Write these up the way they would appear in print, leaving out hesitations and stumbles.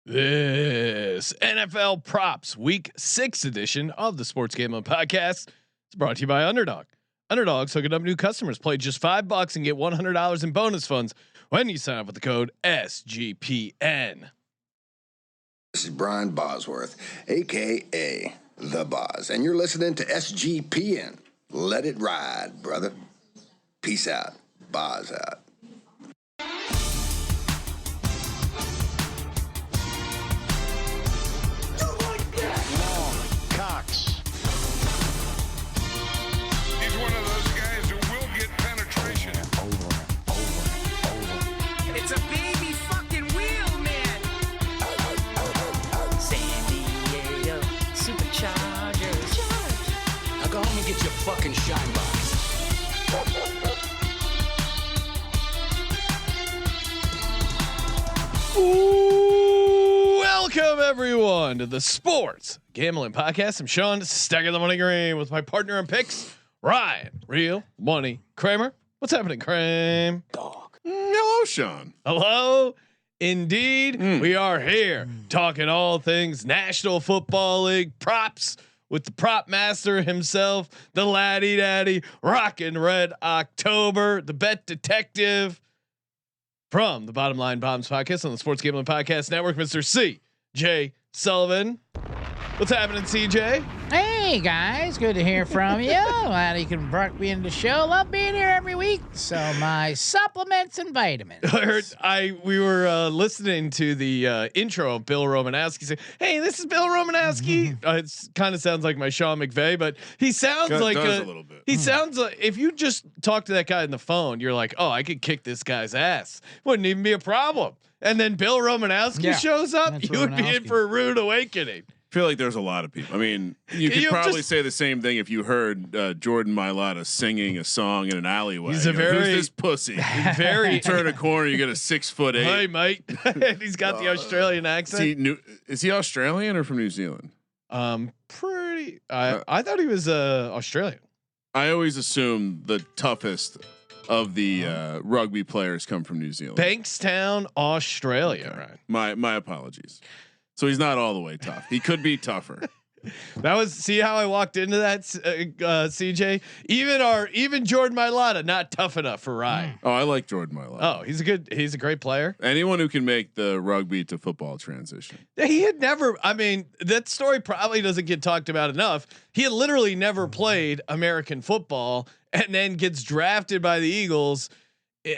This NFL Props Week 6 edition of the Sports Gambling Podcast is brought to you by Underdog. Underdog's hooking up new customers. Play just $5 and get $100 in bonus funds when you sign up with the code SGPN. This is Brian Bosworth, aka The Boz, and you're listening to SGPN. Let it ride, brother. Peace out. Boz out. Get your fucking shine box. Welcome everyone to the Sports Gambling Podcast. I'm Sean, stacking the money green with my partner in picks, Ryan, Real Money Kramer. What's happening, Kramer? Dog. Hello, Sean. Hello. Indeed, we are here talking all things National Football League props with the prop master himself, the laddie daddy, rockin' red October, the bet detective from the Bottom Line Bombs podcast on the Sports Gambling Podcast Network, Mr. CJ Sullivan. What's happening, CJ? Hey guys, good to hear from you. Glad you can bring me into the show. Love being here every week. So my supplements and vitamins. We were listening to the intro of Bill Romanowski saying, "Hey, this is Bill Romanowski." It kind of sounds like my Sean McVay, but he sounds like a little bit. He sounds like if you just talk to that guy on the phone, you're like, "Oh, I could kick this guy's ass. Wouldn't even be a problem." And then Bill Romanowski shows up, you would be in for a rude awakening. I feel like there's a lot of people. I mean, you could probably say the same thing if you heard Jordan Mailata singing a song in an alleyway. He's who's this pussy? Very. You turn a corner, you get a 6'8". Hey, mate. He's got the Australian accent. Is he Australian or from New Zealand? Pretty. I thought he was Australian. I always assume the toughest of the rugby players come from New Zealand. Bankstown, Australia. Okay. Right. My apologies. So he's not all the way tough. He could be tougher. That was see how I walked into that, CJ. Even Jordan Mailata not tough enough for Ryan. Oh, I like Jordan Mailata. Oh, he's a great player. Anyone who can make the rugby to football transition. He had never. I mean, that story probably doesn't get talked about enough. He had literally never played American football, and then gets drafted by the Eagles.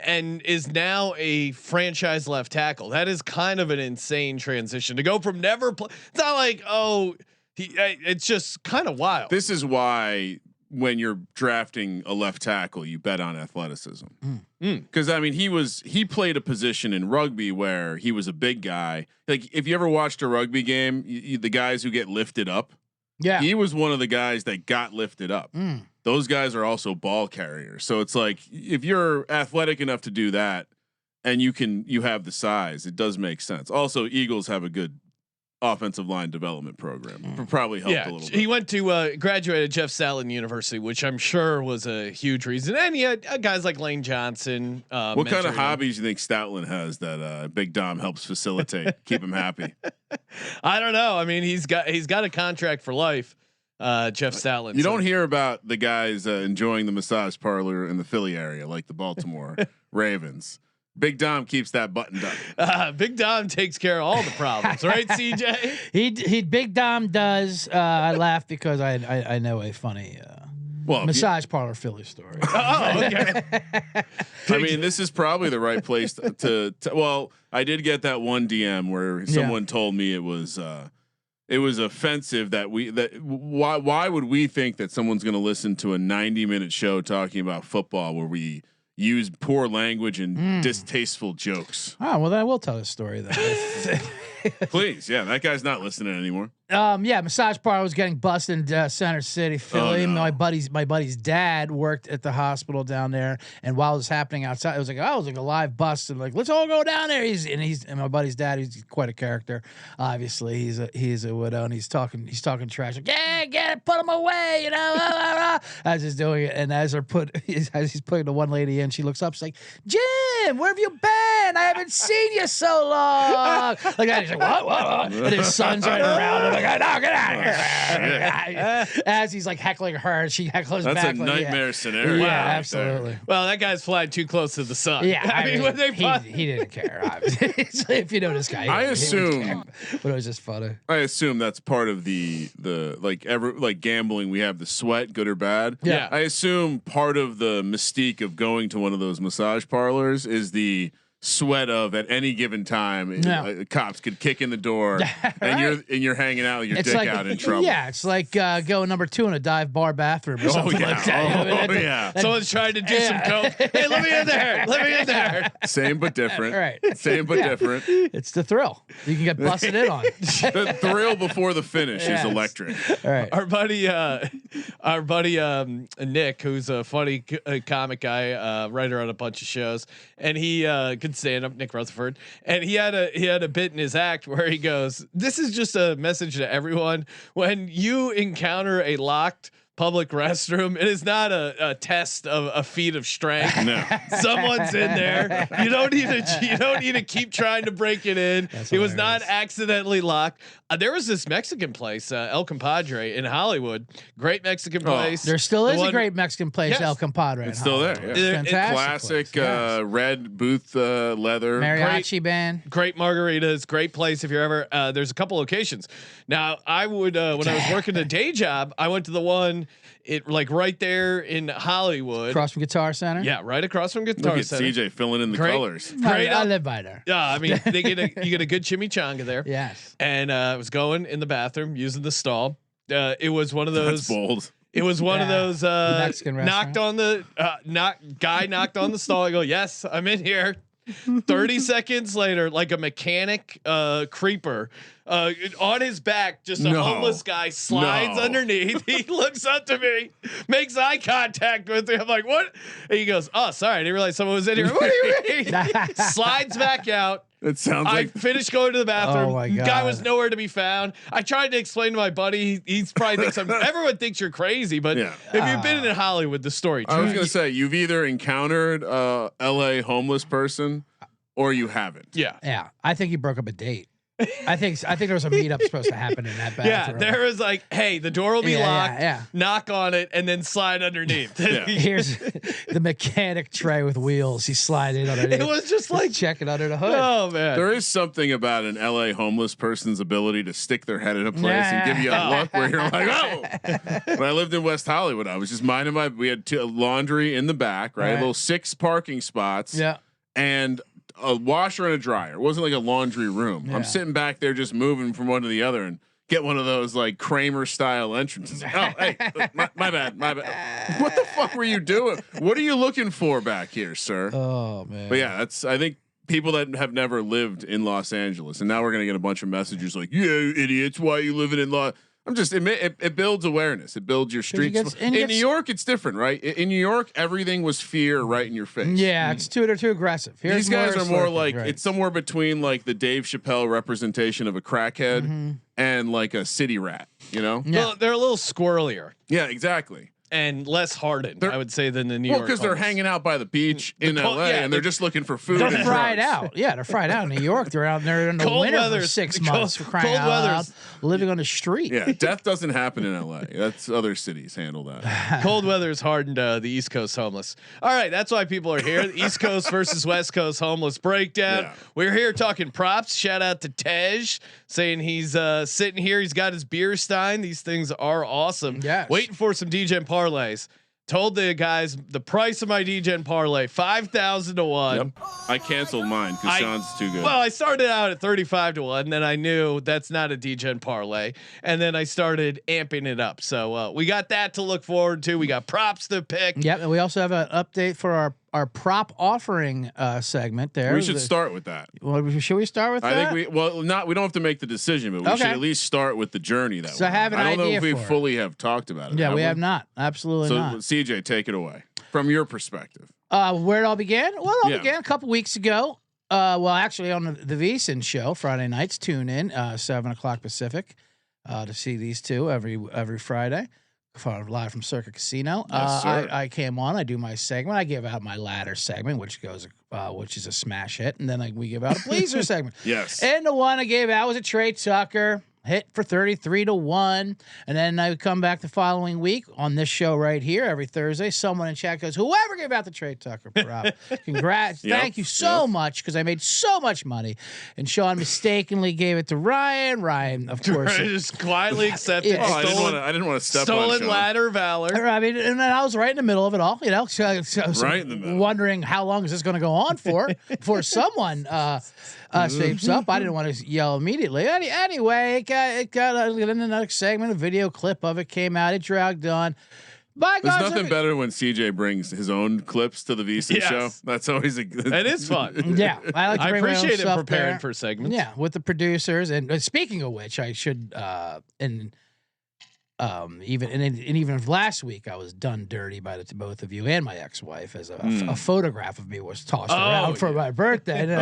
And is now a franchise left tackle. That is kind of an insane transition to go from never play. It's not like it's just kind of wild. This is why when you're drafting a left tackle, you bet on athleticism. Because I mean, he played a position in rugby where he was a big guy. Like if you ever watched a rugby game, the guys who get lifted up. Yeah, he was one of the guys that got lifted up. Those guys are also ball carriers. So it's like if you're athletic enough to do that and you have the size, it does make sense. Also, Eagles have a good offensive line development program. Probably helped a little bit. He went to graduated Jeff Salin University, which I'm sure was a huge reason. And he had guys like Lane Johnson. What kind of hobbies do you think Stoutland has that Big Dom helps facilitate, keep him happy? I don't know. I mean, he's got a contract for life. Jeff Stoutland. You don't hear about the guys enjoying the massage parlor in the Philly area like the Baltimore Ravens. Big Dom keeps that buttoned up. Big Dom takes care of all the problems, right, CJ? He Big Dom does. I laugh because I know a funny massage parlor Philly story. Oh, okay. I mean, this is probably the right place to well, I did get that one DM where someone told me it was offensive that why would we think that someone's going to listen to a 90-minute show talking about football where we use poor language and distasteful jokes? Oh, well, then I will tell a story then. Please. Yeah. That guy's not listening anymore. Yeah, massage parlor was getting busted in Center City, Philly. Oh, no. My buddy's dad worked at the hospital down there, and while it was happening outside, it was like a live bust, and like let's all go down there. And my buddy's dad, he's quite a character. Obviously, he's a widow, and he's talking trash. Like, yeah, get it, put him away, you know. Blah, blah, blah. As he's doing it, and as he's putting the one lady in, she looks up, she's like, Jim, where have you been? I haven't seen you so long. Like that. He's like, what? And his son's right around him. Like, no, get out of here. As he's like heckling her, she heckles back. That's a like, nightmare scenario. Yeah, right absolutely. there. Well, that guy's flying too close to the sun. Yeah, I mean when they he didn't care. Obviously, so if you know this guy, I he wouldn't assume- care. But it was just funny. I assume that's part of the like gambling. We have the sweat, good or bad. Yeah. I assume part of the mystique of going to one of those massage parlors is the sweat of at any given time cops could kick in the door and you're hanging out with your dick like, out in trouble. Yeah, it's like going number 2 in a dive bar bathroom or something like that. Yeah. Someone's trying to do some coke. Hey, let me in there. Let me in there. Same but different. Right. Same but different. It's the thrill. You can get busted in on. The thrill before the finish is electric. All right. Our buddy Nick, who's a funny comic guy, writer on a bunch of shows, and he could stand up, Nick Rutherford, and he had a bit in his act where he goes, "This is just a message to everyone: when you encounter a locked public restroom, it is not a test of a feat of strength. No. Someone's in there. You don't need to keep trying to break it in. It was not accidentally locked. There was this Mexican place, El Compadre in Hollywood. Great Mexican place. There still is The a one- great Mexican place, Yes. El Compadre. It's still there. Hollywood. Yeah. Fantastic Classic place, yes. red booth leather. mariachi band. Great margaritas, great place if you're ever. There's a couple locations. Now I would when I was working a day job, I went to the one like right there in Hollywood. Across from Guitar Center. Yeah, right across from Guitar Look at Center. CJ filling in the Great. colors. Great I up- live by there. Yeah, I mean you get a good chimichanga there. Yes. And I was going in the bathroom using the stall. It was one of That's those. bold. It was one of Yeah. those Mexican knocked on the knocked on the stall. I go, yes, I'm in here. 30 seconds later, like a mechanic creeper on his back, just a No. homeless guy slides No. underneath. He looks up to me, makes eye contact with me. I'm like, what? And he goes, oh, sorry, I didn't realize someone was in here. What do you mean? Slides back out. It sounds I like finished going to the bathroom. Oh my Guy God. was nowhere to be found. I tried to explain to my buddy. He's probably thinks everyone thinks you're crazy, but Yeah. if you've been in Hollywood, the story. I was true. gonna say you've either encountered a LA homeless person or you haven't. Yeah. Yeah. I think he broke up a date. I think there was a meetup supposed to happen in that Yeah, bathroom. there was like, hey, the door will be Yeah, locked. yeah. Knock on it and then slide underneath. Yeah. Here's the mechanic tray with wheels. He slided underneath. It was just like, checking under the hood. oh man. There is something about an LA homeless person's ability to stick their head in a place and Yeah. give you a look where you're like, oh. When I lived in West Hollywood, I was just minding we had laundry in the back, right? Right. Little 6 parking spots. Yeah. And a washer and a dryer. It wasn't like a laundry room. Yeah. I'm sitting back there just moving from one to the other and get one of those like Kramer style entrances. Oh, hey, my bad. What the fuck were you doing? What are you looking for back here, sir? Oh man. But yeah, I think people that have never lived in Los Angeles, and now we're gonna get a bunch of messages like, "Yeah, you idiots, why are you living in Los?" I'm just it builds awareness. It builds your streets. In New York, it's different, right? In New York, everything was fear right in your face. Yeah, it's too aggressive. Here's These guys are more like right. it's somewhere between like the Dave Chappelle representation of a crackhead and like a city rat. You know? Yeah. Well, they're a little squirrelier Yeah, exactly. and less hardened, They're- I would say, than the New Well, York. because they're homeless. hanging out by the beach in cold- LA yeah, and they're the- just looking for food. They're and fried drugs. out. Yeah, they're fried out in New York. They're out there in the Cold winter weather's- for 6 cold- months for crying cold out loud, weather's- living on the street. Yeah, death doesn't happen in LA. That's other cities handle that. Cold weather's hardened the East Coast homeless. All right, that's why people are here. The East Coast versus West Coast homeless breakdown. Yeah. We're here talking props. Shout out to Tej saying he's sitting here. He's got his beer stein. These things are awesome. Yes. Waiting for some DGen parlays. Told the guys the price of my DGen parlay 5,000 to 1. Yep. I canceled mine because I- Sean's too good. Well, I started out at 35 to 1, then I knew that's not a DGen parlay, and then I started amping it up. So we got that to look forward to. We got props to pick. Yep, and we also have an update for our prop offering segment. There, we should start with that. Well, should we start with that? I think we don't have to make the decision, but we should at least start with the journey that. So I have an idea. I don't know if we fully have talked about it. Yeah, we have not. Absolutely not. So CJ, take it away from your perspective. Where it all began? Well, it all began a couple weeks ago. Well, actually, on the VSiN show Friday nights. Tune in 7:00 Pacific to see these two every Friday. Live from Circa Casino. Yes, sir. I came on. I do my segment. I give out my ladder segment, which is a smash hit, and then we give out a pleaser segment. Yes. And the one I gave out was a Trey Tucker hit for 33-1, and then I would come back the following week on this show right here every Thursday. Someone in chat goes, "Whoever gave out the Trey Tucker prop, congrats, thank you so much because I made so much money." And Sean mistakenly gave it to Ryan. Ryan, of course, just quietly accepted. Yeah. I didn't want to step on stolen ladder valor. I mean, and then I was right in the middle of it all, so I was Right in the middle. wondering how long is this going to go on for before someone shapes up. I didn't want to yell immediately. Anyway, it got in the next segment. A video clip of it came out. It dragged on. There's nothing better when CJ brings his own clips to the VSiN show. That's always It is fun. Yeah, I like to bring my own appreciate it stuff preparing there. for segments. Yeah, with the producers. And speaking of which, I should even last week I was done dirty by both of you and my ex-wife as a photograph of me was tossed around for my birthday, and then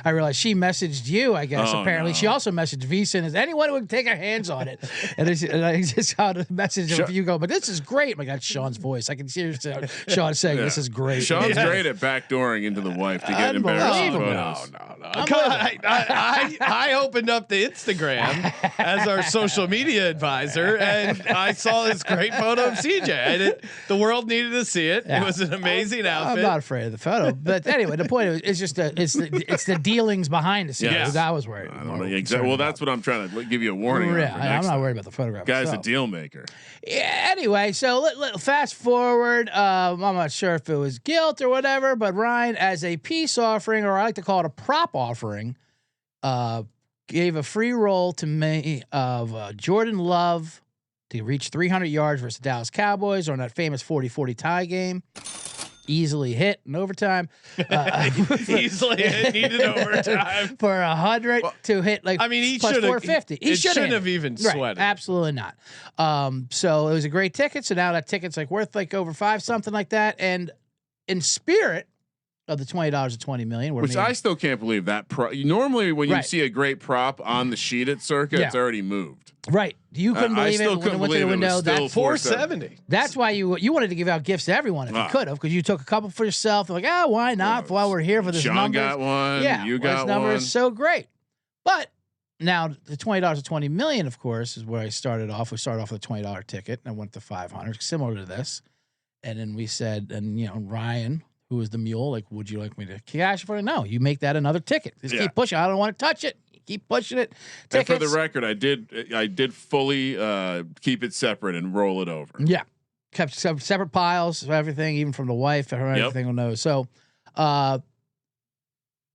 I realized she messaged you. I guess apparently she also messaged VSiN as anyone who would take her hands on it, and I just got a message of you go, "But this is great." I got Sean's voice. I can hear Sean saying, "This is great." Sean's great at backdooring into the wife to get embarrassing photos. No. I opened up the Instagram as our social media advisor, and I saw this great photo of CJ. And the world needed to see it. Yeah. It was an amazing outfit. I'm not afraid of the photo, but anyway, the point is, it's just it's the dealings behind the scenes Yes. that I was worried. I don't know exactly. Well, that's what I'm trying to give you a warning. on for I'm next not time. worried about the photograph. Guy's itself. a deal maker. Yeah, anyway, so fast forward. I'm not sure if it was guilt or whatever, but Ryan, as a peace offering, or I like to call it a prop offering, gave a free roll to me of Jordan Love to reach 300 yards versus the Dallas Cowboys on that famous 40-40 tie game. Easily hit in overtime. Easily hit, needed overtime. For 100 to hit he plus should 450. He shouldn't have even sweated. Right, absolutely not. So it was a great ticket. So now that ticket's worth over $5, something like that. And in spirit of the $20 to $20 million, Which I still can't believe that. Normally, when you Right. see a great prop on the sheet at Circa, it's already moved. Right. You couldn't I believe still it when couldn't it went to the believe it was window. still That's 470. That's why you wanted to give out gifts to everyone if you could have, because you took a couple for yourself. Why not? While we're here for this Sean number. got one. Yeah, you this got number one. is so great. But now the $20 to $20 million, of course, is where I started off. We started off with a $20 ticket and I went to 500, similar to this. And then we said, Ryan, who was the mule, would you like me to cash for it? No, you make that another ticket. Just keep pushing. I don't want to touch it. Keep pushing it. And for the record, I did fully keep it separate and roll it over. Yeah. Kept separate piles of everything, even from the wife, everything will know. So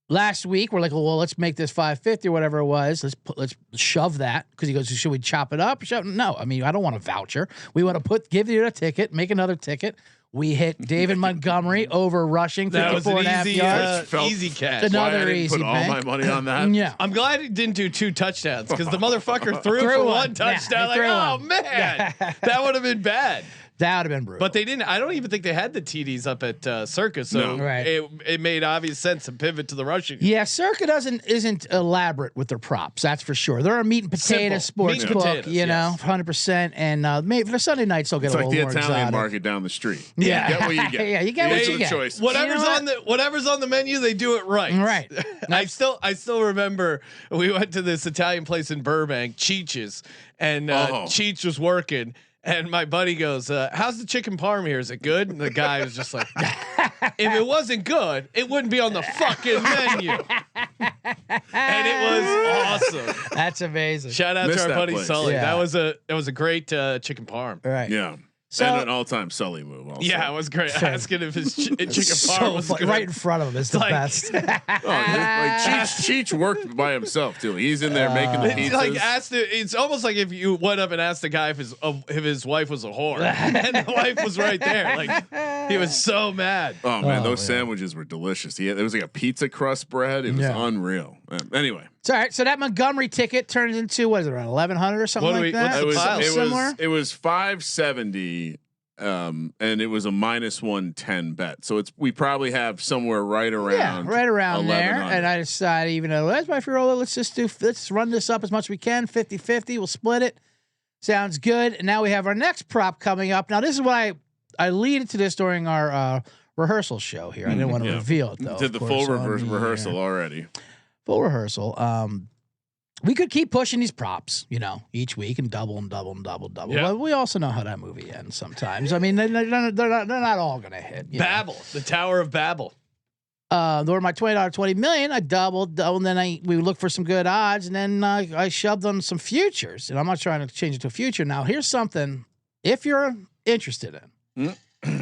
last week we're well, let's make this 550 or whatever it was. Let's shove that, because he goes, should we chop it up? No, I don't want a voucher. We want to give you a ticket, make another ticket. We hit David Montgomery over rushing 54.5 yards. Easy catch. Another Why I didn't easy put all bank. my money on that. Yeah. I'm glad he didn't do 2 touchdowns, because the motherfucker threw for one touchdown. he threw oh one. man, that would have been bad. That would have been brutal. But they didn't. I don't even think they had the TDs up at Circus, so No. Right. it made obvious sense to pivot to the rushing. Yeah, Circa isn't elaborate with their props. That's for sure. They're a meat and potato Simple. sports Meat and book, potatoes, 100%. And maybe for Sunday nights they'll get It's a like little the more Italian exotic. market down the street. Yeah. You get what you get. Yeah, you get what Those you are the get. choices. Whatever's You know whatever's on the menu, they do it right. Right. I still remember we went to this Italian place in Burbank, Cheech's, and Cheech was working. And my buddy goes, how's the chicken parm here? Is it good? And the guy was just like, if it wasn't good, it wouldn't be on the fucking menu. And it was awesome. That's amazing. Shout out Missed to our that buddy place. Sully. Yeah. That was a great chicken parm. Right. Yeah. So, and an all-time Sully move. Also. Yeah, it was great. Fair. Asking if his chicken par so was fun. good. Right in front of him is the Like- best. Oh, like Cheech worked by himself too. He's in there making the It's pizzas. like it's almost like if you went up and asked the guy if his wife was a whore, and the wife was right there. Like he was so mad. Oh man, Oh, those man. sandwiches were delicious. There was like a pizza crust bread. It was Yeah. unreal. Anyway, It's all right. So that Montgomery ticket turns into what is it, around 1,100 or something What do like we- that? what's the pile? Similar. it was 570, and it was a -110 bet. So we probably have somewhere right around right around there. 1100. And I decided, even though that's my free roller, let's run this up as much as we can. 50-50. We'll split it. Sounds good. And now we have our next prop coming up. Now this is what I lead into this during our rehearsal show here. I didn't want to Yeah. reveal it though. Did the of full course, on rehearsal the, already. full rehearsal. We could keep pushing these props, each week and double and double and double and double. Yeah. But we also know how that movie ends sometimes. I mean, they're not all going to hit. Babel, the Tower of Babel. Or my $20 million, I doubled, and then we look for some good odds, and then I shoved on some futures. And I'm not trying to change it to a future. Now, here's something. If you're interested in,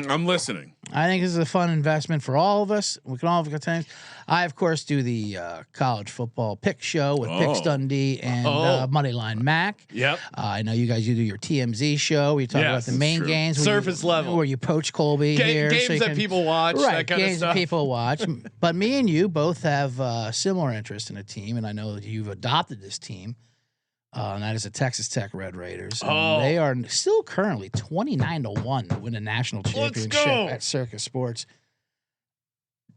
I'm listening. I think this is a fun investment for all of us. We can all have good times. I, of course, do the college football pick show with Picks Dundee and Moneyline Mac. Yep. I know you guys do your TMZ show. We talk about Yes, the main true. games. Surface level. Where you poach Colby here. Games so you that can- people watch, Right, that kind of games stuff. that people watch. But me and you both have similar interest in a team, and I know that you've adopted this team. And that is the Texas Tech Red Raiders. And they are still currently 29-1 to win a national championship go. at Circus Sports.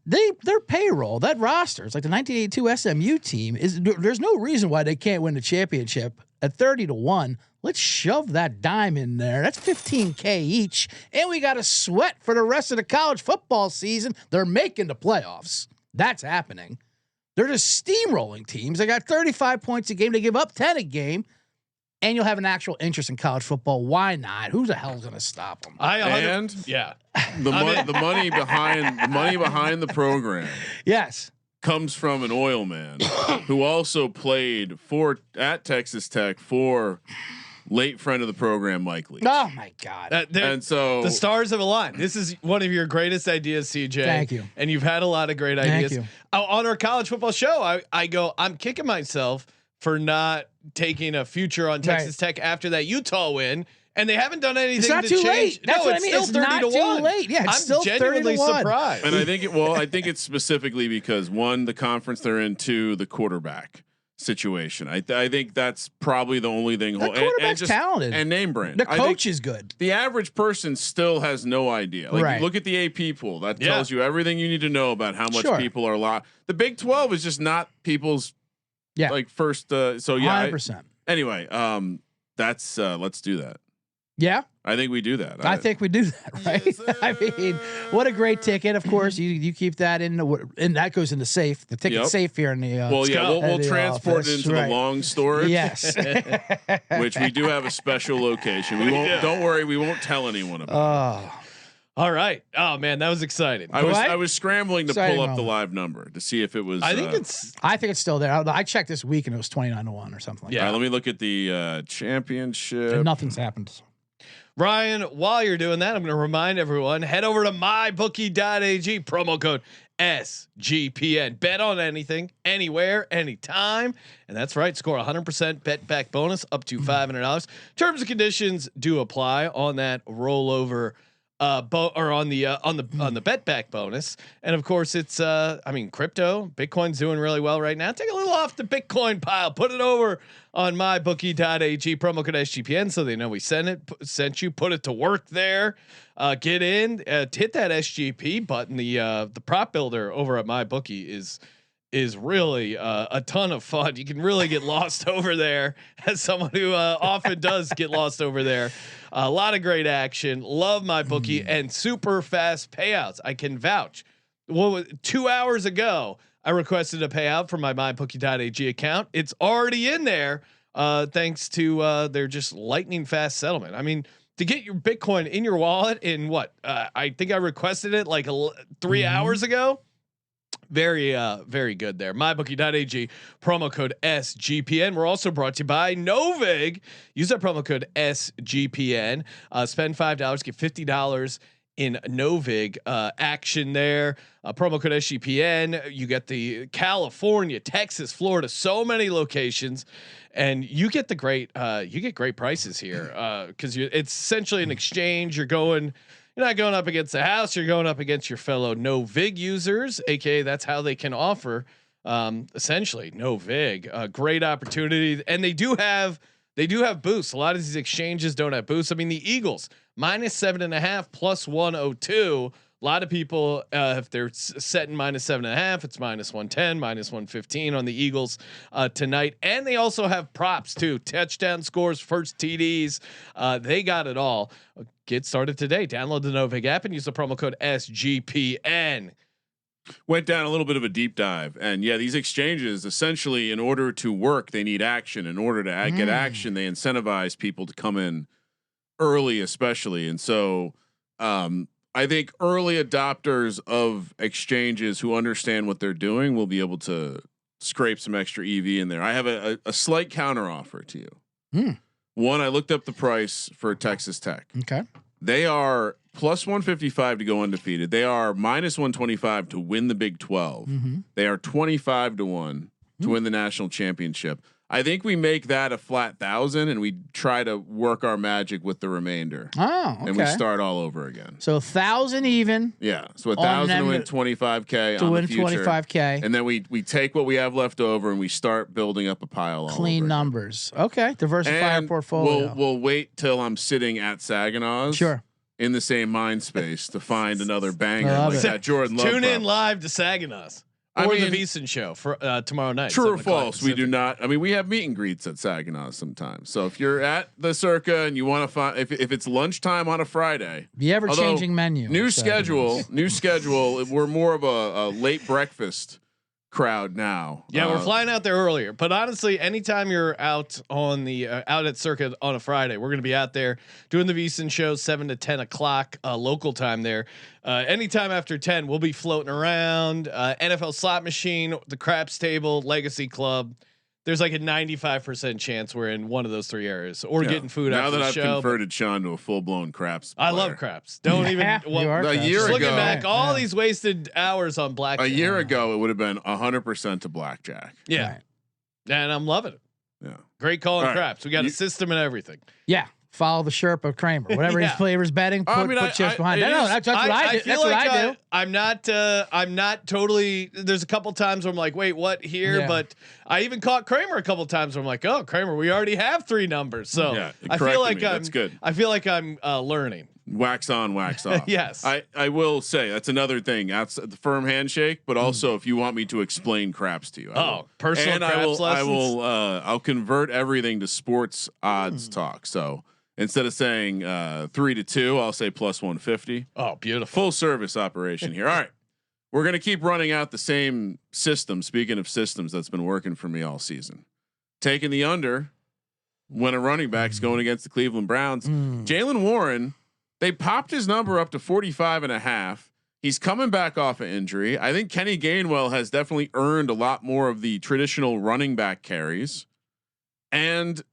Their payroll, that roster, it's like the 1982 SMU team. There's no reason why they can't win the championship at 30-1. Let's shove that dime in there. That's $15K each, and we got to sweat for the rest of the college football season. They're making the playoffs. That's happening. They're just steamrolling teams. They got 35 points a game. They give up 10 a game, and you'll have an actual interest in college football. Why not? Who the hell's going to stop them? Yeah. The money behind the program Yes. comes from an oil man who also played at Texas Tech for late friend of the program, Mike Leach. Oh my God. And so the stars have aligned. This is one of your greatest ideas, CJ. Thank you. And you've had a lot of great Thank ideas. you. On our college football show, I'm kicking myself for not taking a future on Texas Tech after that Utah win. And they haven't done anything It's not to too change. late. That's no, what I it's mean. still It's 30 not to too 1. late. Yeah, it's I'm still 30 to genuinely 1. surprised. And I think it's specifically because one, the conference they're in, two, the quarterback situation. I think that's probably the only thing. The quarterback's just talented. and name brand. The I think coach is good. the average person still has no idea. Like Right. look at the AP pool. That Yeah. tells you everything you need to know about how much Sure. people are The Big 12 is just not people's first. So yeah. 100%. Anyway, that's let's do that. Yeah. I think we do that. I think we do that, right? I mean, what a great ticket. Of course, you keep that in, and that goes in the safe. The ticket's safe here in the. Well, yeah, we'll transport office. it into the long storage. Yes. Which we do have a special location. We won't. Don't worry, we won't tell anyone about. Oh, All right. Oh man, that was exciting. I was scrambling to Exciting pull up the moment. live number to see if it was. I think it's I think it's still there. I checked this week and it was 29-1 or something like Yeah. All right, let me look at the championship. that. And nothing's happened. Ryan, while you're doing that, I'm going to remind everyone, head over to mybookie.ag, promo code SGPN. Bet on anything, anywhere, anytime. And that's right. Score 100% bet back bonus up to $500. Terms and conditions do apply on that rollover or on the bet back bonus. And of course it's crypto, Bitcoin's doing really well right now. Take a little off the Bitcoin pile, put it over on mybookie.ag, promo code SGPN, so they know we sent you, put it to work there. Get in, hit that SGP button. The prop builder over at mybookie is really a ton of fun. You can really get lost over there, as someone who often does get lost over there. A lot of great action. Love my bookie and super fast payouts. I can vouch. Well, 2 hours ago, I requested a payout from my mybookie.ag account. It's already in there, thanks to their just lightning fast settlement. I mean, to get your Bitcoin in your wallet in what? I think I requested it like 3 hours ago. Very good there. MyBookie.ag, promo code SGPN. We're also brought to you by Novig. Use that promo code SGPN. Spend $5, get $50 in Novig action there. Promo code SGPN. You get the California, Texas, Florida, so many locations, and you get the great prices here because it's essentially an exchange. You're not going up against the house. You're going up against your fellow no vig users, aka that's how they can offer essentially no vig. Great opportunity, and they do have boosts. A lot of these exchanges don't have boosts. I mean, the Eagles -7.5 plus 102. A lot of people, if they're setting -7.5, it's -110, -115 on the Eagles tonight. And they also have props too. Touchdown scores, first TDs. They got it all. Get started today. Download the Novig app and use the promo code SGPN. Went down a little bit of a deep dive, and yeah, these exchanges essentially, in order to work, they need action. In order to get action, they incentivize people to come in early, especially. And so, I think early adopters of exchanges who understand what they're doing will be able to scrape some extra EV in there. I have a slight counter offer to you. One, I looked up the price for Texas Tech. Okay. They are plus 155 to go undefeated. They are minus 125 to win the Big 12. They are 25 to 1 to win the national championship. I think we make that a flat 1,000 and we try to work our magic with the remainder. Oh, okay. And we start all over again. So 1,000 even. Yeah. So 1,000 to win 25K to win 25K. And then we take what we have left over and we start building up a pile. Clean numbers. Okay. Diversify our portfolio. We'll wait till I'm sitting at Saginaw's. Sure. In the same mind space to find another banger like that Jordan Love. Tune in live to Saginaw's or the Beeson show for tomorrow night. True or false? We do not. I mean, we have meet and greets at Saginaw's sometimes. So if you're at the Circa and you want to find, if it's lunchtime on a Friday, the ever changing menu. New schedule. We're more of a late breakfast crowd now. Yeah, we're flying out there earlier, but honestly, anytime you're out on the out at Circuit on a Friday, we're going to be out there doing the Beeson show 7 to 10 o'clock local time there. Anytime after 10, we'll be floating around NFL slot machine, the craps table, Legacy Club. There's like a 95% chance we're in one of those three areas or getting food now after that the I've show. Converted Sean to a full blown craps player. I love craps. Don't even a year ago. Looking back, all these wasted hours on blackjack. A year ago, it would have been 100% to blackjack. Yeah, Right. And I'm loving it. Yeah, Great call on All right. craps. We got a system and everything. Yeah. Follow the Sherpa Kramer. Whatever his flavors betting, put chips behind. That's what I do. That's what I do. I'm not totally. There's a couple times where I'm like, wait, what here? Yeah. But I even caught Kramer a couple times where I'm like, oh, Kramer, we already have 3 numbers. So Yeah, I feel like that's good. I feel like I'm learning. Wax on, wax off. Yes. I will say that's another thing. That's the firm handshake, but also if you want me to explain craps to you, personal craps lessons. I'll convert everything to sports odds talk. So instead of saying 3 to 2, I'll say plus 150. Oh, beautiful. Full service operation here. All right. We're going to keep running out the same system. Speaking of systems, that's been working for me all season. Taking the under when a running back's going against the Cleveland Browns. Jalen Warren, they popped his number up to 45.5. He's coming back off an injury. I think Kenny Gainwell has definitely earned a lot more of the traditional running back carries. And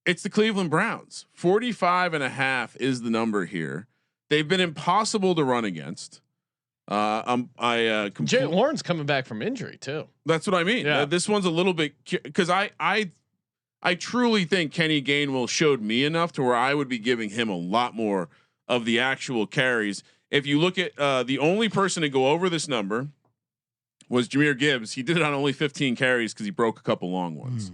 it's the Cleveland Browns. 45.5 is the number here. They've been impossible to run against. Jalen Warren's coming back from injury too. That's what I mean. Yeah. This one's a little bit because I truly think Kenny Gainwell showed me enough to where I would be giving him a lot more of the actual carries. If you look at the only person to go over this number was Jahmyr Gibbs. He did it on only 15 carries because he broke a couple long ones.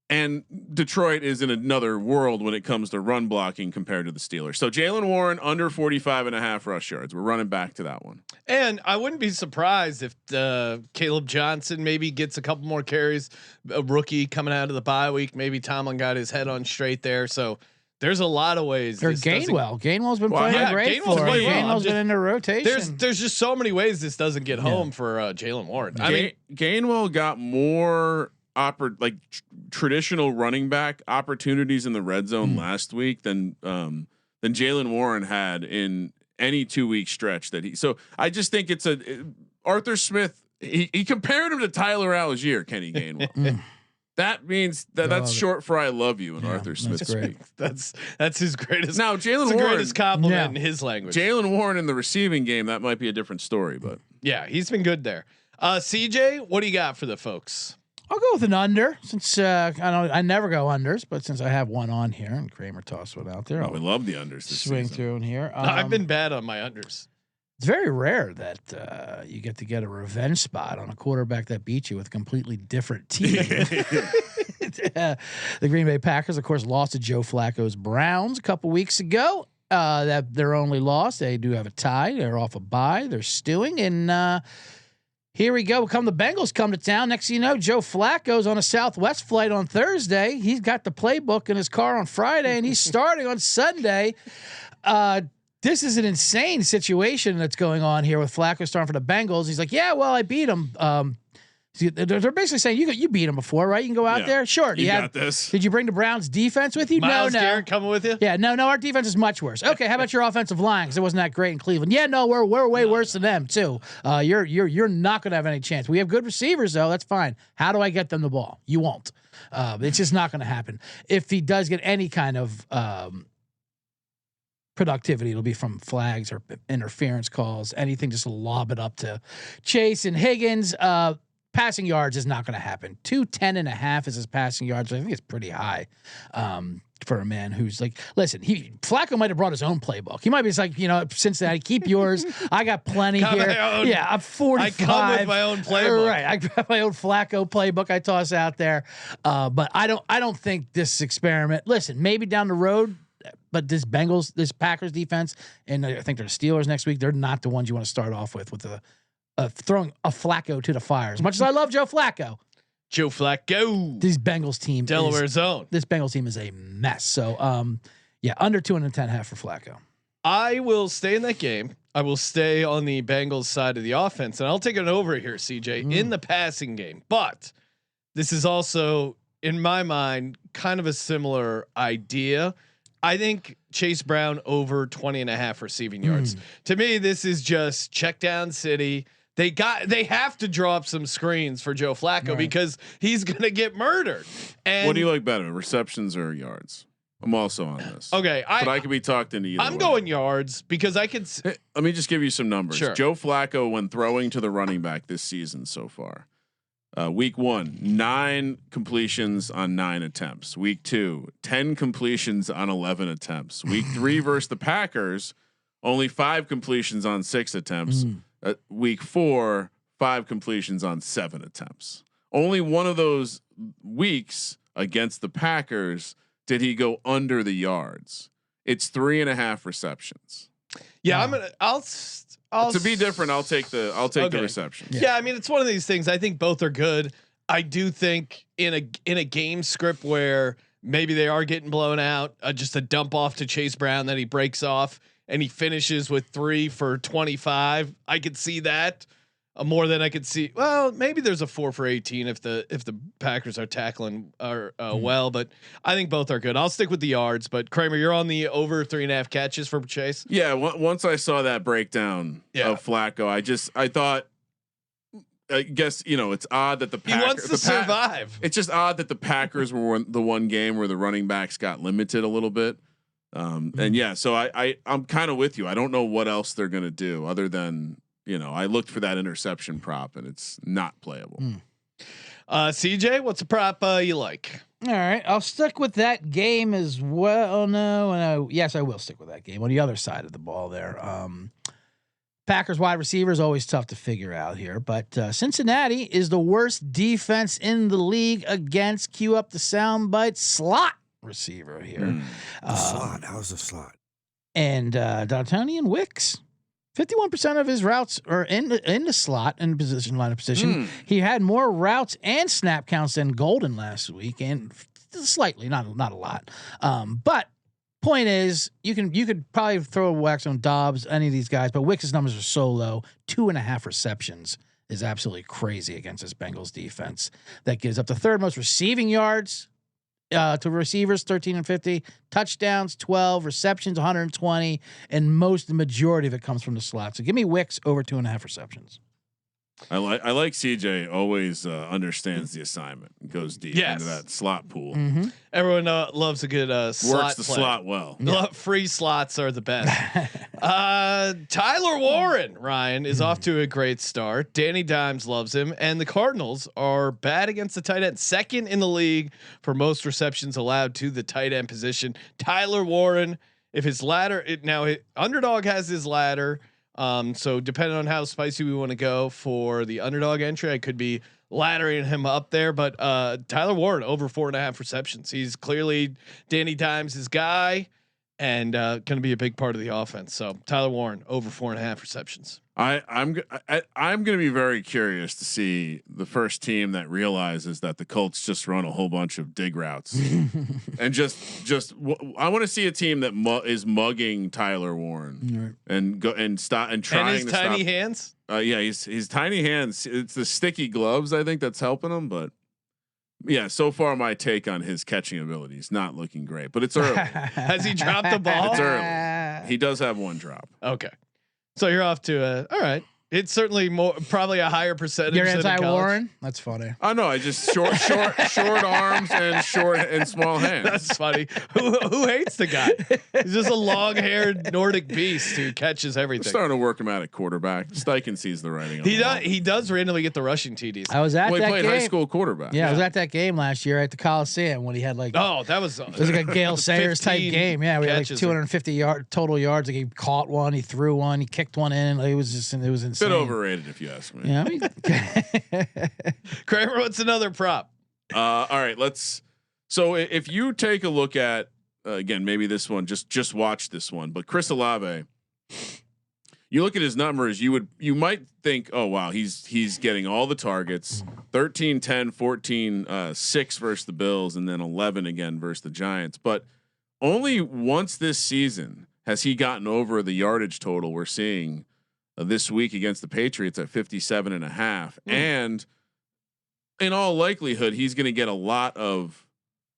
And Detroit is in another world when it comes to run blocking compared to the Steelers. So Jalen Warren under 45.5 rush yards. We're running back to that one. And I wouldn't be surprised if Caleb Johnson maybe gets a couple more carries. A rookie coming out of the bye week. Maybe Tomlin got his head on straight there. So there's a lot of ways. Gainwell's been playing great for him. Gainwell's been in the rotation. There's just so many ways this doesn't get home for Jalen Warren. I mean, Gainwell got more traditional running back opportunities in the red zone last week than Jalen Warren had in any 2-week stretch that he. So I just think it's Arthur Smith he compared him to Tyler Algier, Kenny Gainwell. That means that's short for "I love you" in Arthur Smith speak. That's his greatest. Now Jalen Warren, greatest compliment in his language. Jalen Warren in the receiving game, that might be a different story, but yeah, he's been good there. CJ, what do you got for the folks? I'll go with an under since I never go unders, but since I have one on here and Kramer tossed one out there, we love the unders. This swing season. through in here. I've been bad on my unders. It's very rare that you get to get a revenge spot on a quarterback that beat you with a completely different team. The Green Bay Packers, of course, lost to Joe Flacco's Browns a couple weeks ago. That their only loss. They do have a tie. They're off a bye. They're stewing. And here we go. The Bengals come to town. Next thing you know, Joe Flacco's on a Southwest flight on Thursday. He's got the playbook in his car on Friday, and he's starting on Sunday. This is an insane situation that's going on here with Flacco starting for the Bengals. He's like, yeah, well, I beat him. They're basically saying you beat him before, right? You can go out there. Sure. You got this. Did you bring the Browns defense with you? Miles no. Garrett coming with you? Yeah, no. Our defense is much worse. Okay, how about your offensive line? Because it wasn't that great in Cleveland. Yeah, no, we're way worse than them too. You're not going to have any chance. We have good receivers though. That's fine. How do I get them the ball? You won't. It's just not going to happen. If he does get any kind of productivity, it'll be from flags or interference calls, anything, just lob it up to Chase and Higgins. Passing yards is not going to happen. 210.5 is his passing yards. I think it's pretty high for a man who's like, listen, Flacco might have brought his own playbook. He might be just like, Cincinnati, keep yours. I got plenty here. Yeah, I'm 45. I come with my own playbook. Right, I got my own Flacco playbook I toss out there. But I don't think this experiment. Listen, maybe down the road. But this Packers defense, and I think they're Steelers next week. They're not the ones you want to start off with throwing a Flacco to the fire. As much as I love Joe Flacco, this Bengals team, Delaware's own. This Bengals team is a mess. So, under 210.5 for Flacco. I will stay in that game. I will stay on the Bengals side of the offense, and I'll take it over here, CJ, in the passing game. But this is also, in my mind, kind of a similar idea. I think Chase Brown over 20.5 receiving yards. To me, this is just check down city. They have to draw up some screens for Joe Flacco because he's going to get murdered. And what do you like better, receptions or yards? I'm also on this. Okay. But I could be talked into either. I'm going yards because I could. Let me just give you some numbers. Sure. Joe Flacco, when throwing to the running back this season so far, week 1, 9 completions on 9 attempts. Week 2, 10 completions on 11 attempts. Week 3 versus the Packers, only 5 completions on 6 attempts. Week 4, 5 completions on 7 attempts. Only one of those weeks against the Packers did he go under the yards. It's 3.5 receptions. Yeah, I'll to be different. I'll take the receptions. Yeah, I mean, it's one of these things. I think both are good. I do think in a game script where maybe they are getting blown out, just a dump off to Chase Brown that he breaks off and he finishes with 3 for 25. I could see that more than I could see. Well, maybe there's a 4 for 18 if the Packers are tackling well, but I think both are good. I'll stick with the yards, but Kramer, you're on the over 3.5 catches for Chase. Yeah. Once I saw that breakdown of Flacco, I thought, I guess, it's odd that he wants to survive. It's just odd that the Packers were the one game where the running backs got limited a little bit. And yeah, so I'm kind of with you. I don't know what else they're going to do other than, I looked for that interception prop and it's not playable. CJ, what's a prop you like? All right, I'll stick with that game as well. Yes, I will stick with that game on the other side of the ball there. Packers wide receiver is always tough to figure out here, but Cincinnati is the worst defense in the league against, cue up the soundbite, slot receiver here. Slot. How's the slot? And D'Artagnan Wicks. 51% of his routes are in the slot in line of position. He had more routes and snap counts than Golden last week, and slightly, not a lot. But point is, you could probably throw wax on Dobbs, any of these guys, but Wicks' numbers are so low. 2.5 receptions is absolutely crazy against this Bengals defense. That gives up the third most receiving yards to receivers, 13 and 50, touchdowns, 12, receptions, 120, and the majority of it comes from the slot. So give me Wicks over 2.5 receptions. I like CJ always understands the assignment and goes deep into that slot pool. Everyone loves a good slot. Works the play. slot well. Free slots are the best. Tyler Warren, Ryan, is off to a great start. Danny Dimes loves him, and the Cardinals are bad against the tight end, second in the league for most receptions allowed to the tight end position. Tyler Warren, if his ladder Underdog has his ladder. So depending on how spicy we want to go for the Underdog entry, I could be laddering him up there, but Tyler Warren over 4.5 receptions. He's clearly Danny Dimes' guy and going to be a big part of the offense. So Tyler Warren over 4.5 receptions. I'm going to be very curious to see the first team that realizes that the Colts just run a whole bunch of dig routes and I want to see a team that is mugging Tyler Warren and go and stop and trying and his to tiny stop. hands. Yeah, his tiny hands. It's the sticky gloves I think that's helping him, but yeah, so far my take on his catching ability is not looking great, but it's early. Has he dropped the ball? It's early. He does have one drop. Okay. So you're off to all right. It's certainly probably a higher percentage. You're anti-Warren? That's funny. Oh no, I just short arms and small hands. That's funny. Who hates the guy? He's just a long-haired Nordic beast who catches everything. We're starting to work him out at quarterback. Steichen sees the writing on the wall. He does randomly get the rushing TDs. I was at he that played game. high school quarterback. Yeah, I was at that game last year at the Coliseum when he had like. Oh, that was. It was like a Gale Sayers type game. Yeah, we had like 250 total yards. Like he caught one, he threw one, he kicked one in. It was insane. Bit overrated if you ask me. Yeah. Kramer, what's another prop? All right, so if you take a look at again, maybe this one, just watch this one, but Chris Olave, you look at his numbers, you might think, oh wow, he's getting all the targets, 13, 10, 14, 6 versus the Bills, and then 11 again versus the Giants. But only once this season has he gotten over the yardage total we're seeing this week against the Patriots at 57.5. And in all likelihood, he's going to get a lot of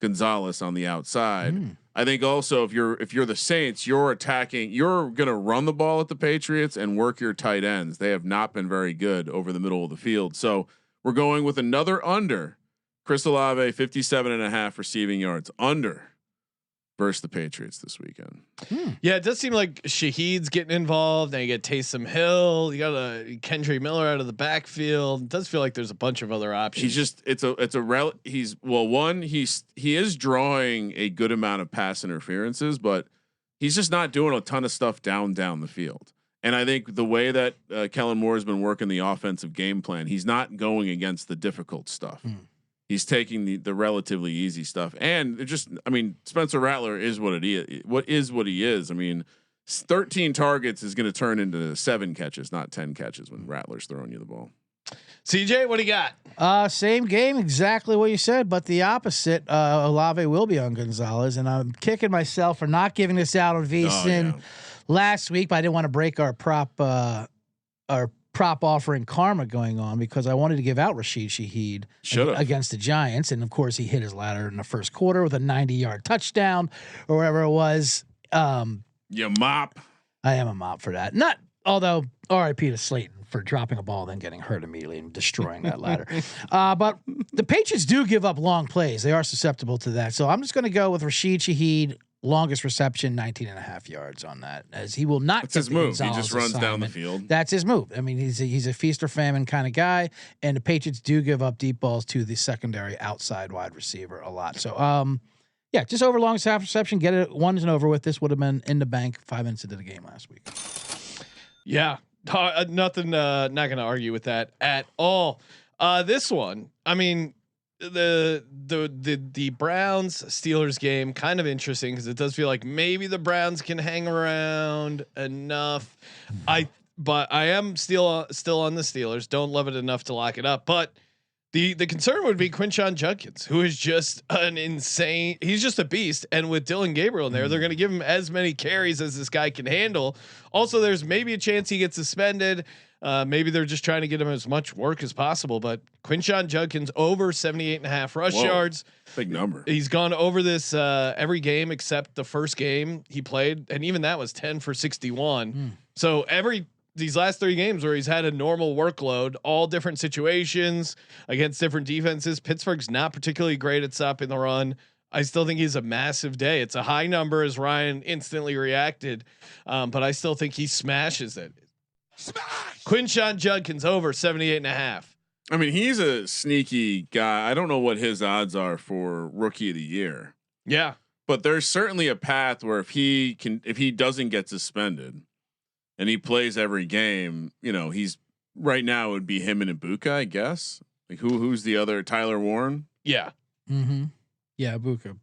Gonzalez on the outside. I think also if you're the Saints, you're going to run the ball at the Patriots and work your tight ends. They have not been very good over the middle of the field. So we're going with another under. Chris Olave, 57.5 receiving yards under versus the Patriots this weekend. Yeah, it does seem like Shaheed's getting involved. Now you get Taysom Hill. You got Kendry Miller out of the backfield. It does feel like there's a bunch of other options. He is drawing a good amount of pass interferences, but he's just not doing a ton of stuff down the field. And I think the way that Kellen Moore has been working the offensive game plan, he's not going against the difficult stuff. He's taking the relatively easy stuff, and Spencer Rattler is what he is. I mean, 13 targets is going to turn into 7 catches, not 10 catches when Rattler's throwing you the ball. CJ, what do you got? Same game, exactly what you said, but the opposite. Olave will be on Gonzalez, and I'm kicking myself for not giving this out on VSiN last week, but I didn't want to break our prop offering karma going on because I wanted to give out Rashid Shaheed against the Giants. And of course he hit his ladder in the first quarter with a 90-yard touchdown or whatever it was. You mop. I am a mop for that. Although RIP to Slayton for dropping a ball, then getting hurt immediately and destroying that ladder. But the Patriots do give up long plays. They are susceptible to that. So I'm just going to go with Rashid Shaheed. Longest reception, 19.5 yards on that, as he will not. That's his move. He just runs down the field. That's his move. I mean, he's a feast or famine kind of guy, and the Patriots do give up deep balls to the secondary outside wide receiver a lot. So, yeah, just over longest half reception, get it once and over with. This would have been in the bank 5 minutes into the game last week. Yeah, nothing. Not going to argue with that at all. This one, I mean. The Browns Steelers game kind of interesting because it does feel like maybe the Browns can hang around enough. But I am still on the Steelers. Don't love it enough to lock it up. But the concern would be Quinshon Judkins, who is just an insane. He's just a beast. And with Dylan Gabriel in there, they're going to give him as many carries as this guy can handle. Also, there's maybe a chance he gets suspended. Maybe they're just trying to get him as much work as possible, but Quinshon Judkins over 78.5 rush yards. Big number. He's gone over this every game except the first game he played. And even that was 10 for 61. So these last 3 games where he's had a normal workload, all different situations against different defenses. Pittsburgh's not particularly great at stopping the run. I still think he's a massive day. It's a high number, as Ryan instantly reacted, but I still think he smashes it. Quinshon Judkins over 78.5. I mean, he's a sneaky guy. I don't know what his odds are for rookie of the year. Yeah, but there's certainly a path where if he doesn't get suspended and he plays every game, he's right now it would be him and Egbuka, I guess. Like who's the other? Tyler Warren. Yeah. Mm-hmm. Yeah, Egbuka.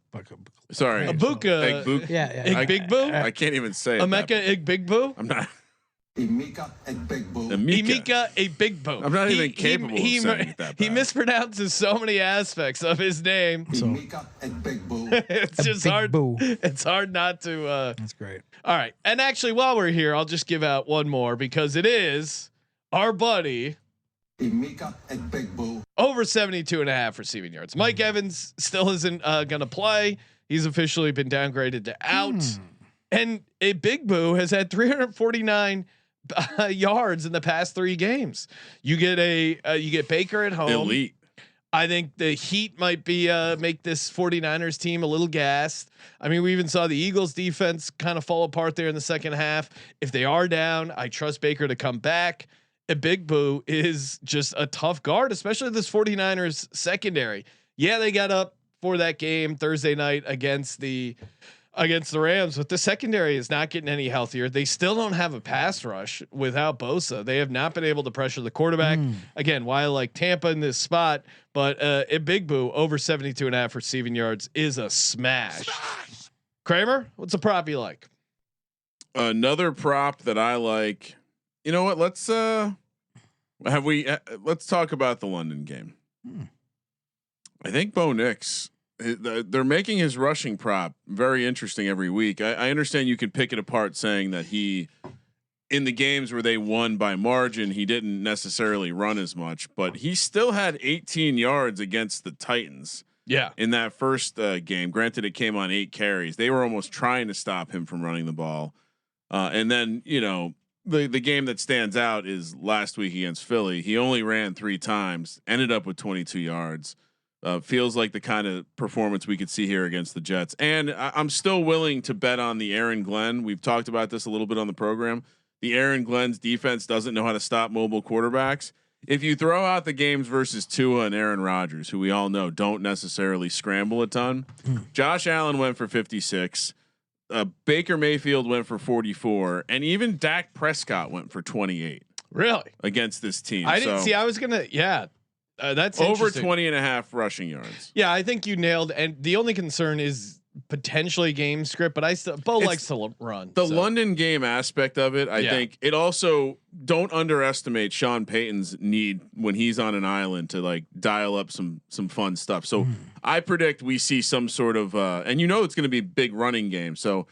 Sorry, Egbuka. Yeah. Egbuka. I can't even say it. Emeka Egbuka. I'm not. Emeka Egbuka. Emeka Egbuka. I'm not even capable of saying it that bad. He mispronounces so many aspects of his name. Emeka Egbuka. It's just hard. It's hard not to. That's great. All right, and actually, while we're here, I'll just give out one more because it is our buddy. Emeka Egbuka. Over 72.5 receiving yards. Mike Evans still isn't going to play. He's officially been downgraded to out. And a Big Boo has had 349 yards in the past 3 games. You get Baker at home. Elite. I think the Heat might be make this 49ers team a little gassed. I mean, we even saw the Eagles defense kind of fall apart there in the second half. If they are down, I trust Baker to come back. A Big Boo is just a tough guard, especially this 49ers secondary. Yeah, they got up for that game Thursday night against the Rams, but the secondary is not getting any healthier. They still don't have a pass rush without Bosa. They have not been able to pressure the quarterback. Again, why I like Tampa in this spot, but a Big Boo over 72.5 receiving yards is a smash. Kramer, what's a prop you like? Another prop that I like. You know what? Let's let's talk about the London game. I think Bo Nix, they're making his rushing prop very interesting every week. I understand you can pick it apart saying that he, in the games where they won by margin, he didn't necessarily run as much, but he still had 18 yards against the Titans. Yeah. In that first game, granted it came on 8 carries. They were almost trying to stop him from running the ball. And then, the game that stands out is last week against Philly. He only ran 3 times, ended up with 22 yards. Feels like the kind of performance we could see here against the Jets. And I'm still willing to bet on the Aaron Glenn. We've talked about this a little bit on the program. The Aaron Glenn's defense doesn't know how to stop mobile quarterbacks. If you throw out the games versus Tua and Aaron Rodgers, who we all know don't necessarily scramble a ton, Josh Allen went for 56. Baker Mayfield went for 44, and even Dak Prescott went for 28. Really? Against this team. I didn't see. I was gonna. Yeah, that's over 20.5 rushing yards. Yeah, I think you nailed. And the only concern is potentially game script, but Bo likes to run. The London game aspect of it, I think it also, don't underestimate Sean Payton's need when he's on an island to like dial up some fun stuff. So I predict we see some sort of and it's going to be a big running game. So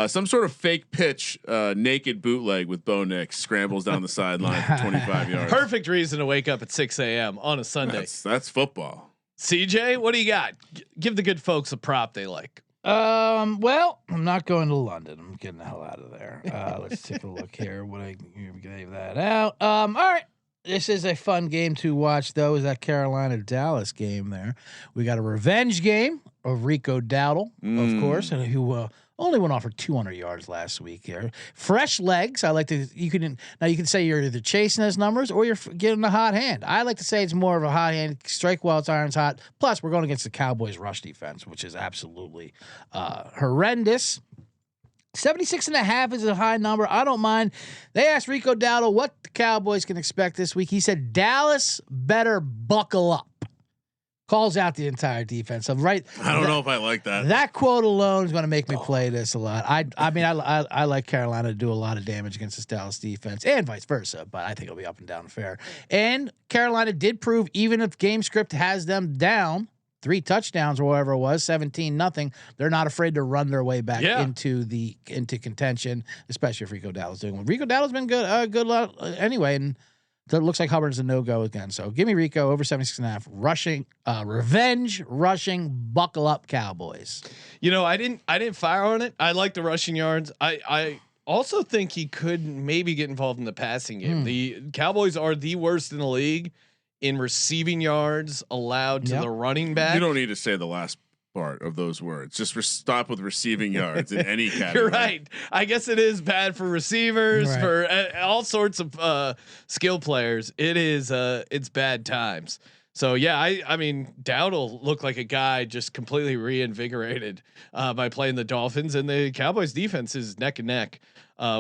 some sort of fake pitch, naked bootleg with Bo Nix scrambles down the sideline for 25 yards. Perfect reason to wake up at 6 a.m. on a Sunday. That's football. CJ, what do you got? Give the good folks a prop they like. Well, I'm not going to London. I'm getting the hell out of there. Let's take a look here. What I gave that out. All right. This is a fun game to watch, though. Is that Carolina Dallas game there? We got a revenge game of Rico Dowdle, of course, and who only went off for 200 yards last week here. Fresh legs. I like to. You can say you're either chasing those numbers or you're getting a hot hand. I like to say it's more of a hot hand. Strike while it's iron's hot. Plus, we're going against the Cowboys' rush defense, which is absolutely horrendous. 76.5 is a high number. I don't mind. They asked Rico Dowdle what the Cowboys can expect this week. He said Dallas better buckle up. Calls out the entire defense. So I don't know if I like that. That quote alone is going to make me play this a lot. I like Carolina to do a lot of damage against this Dallas defense and vice versa, but I think it'll be up and down fair. And Carolina did prove, even if game script has them down 3 touchdowns or whatever it was, 17-0, they're not afraid to run their way back into contention, especially if Rico Dowdle's doing well. Rico Dowdle's been good anyway, and it looks like Hubbard's a no-go again. So give me Rico over 76.5 rushing, revenge rushing, buckle up Cowboys. I didn't fire on it. I like the rushing yards. I also think he could maybe get involved in the passing game. The Cowboys are the worst in the league in receiving yards allowed to the running back. You don't need to say the last part of those words. Just stop with receiving yards in any category. You're right. I guess it is bad for receivers, for all sorts of skill players. It is it's bad times. So yeah, I mean Dowdle looked like a guy just completely reinvigorated by playing the Dolphins, and the Cowboys defense is neck and neck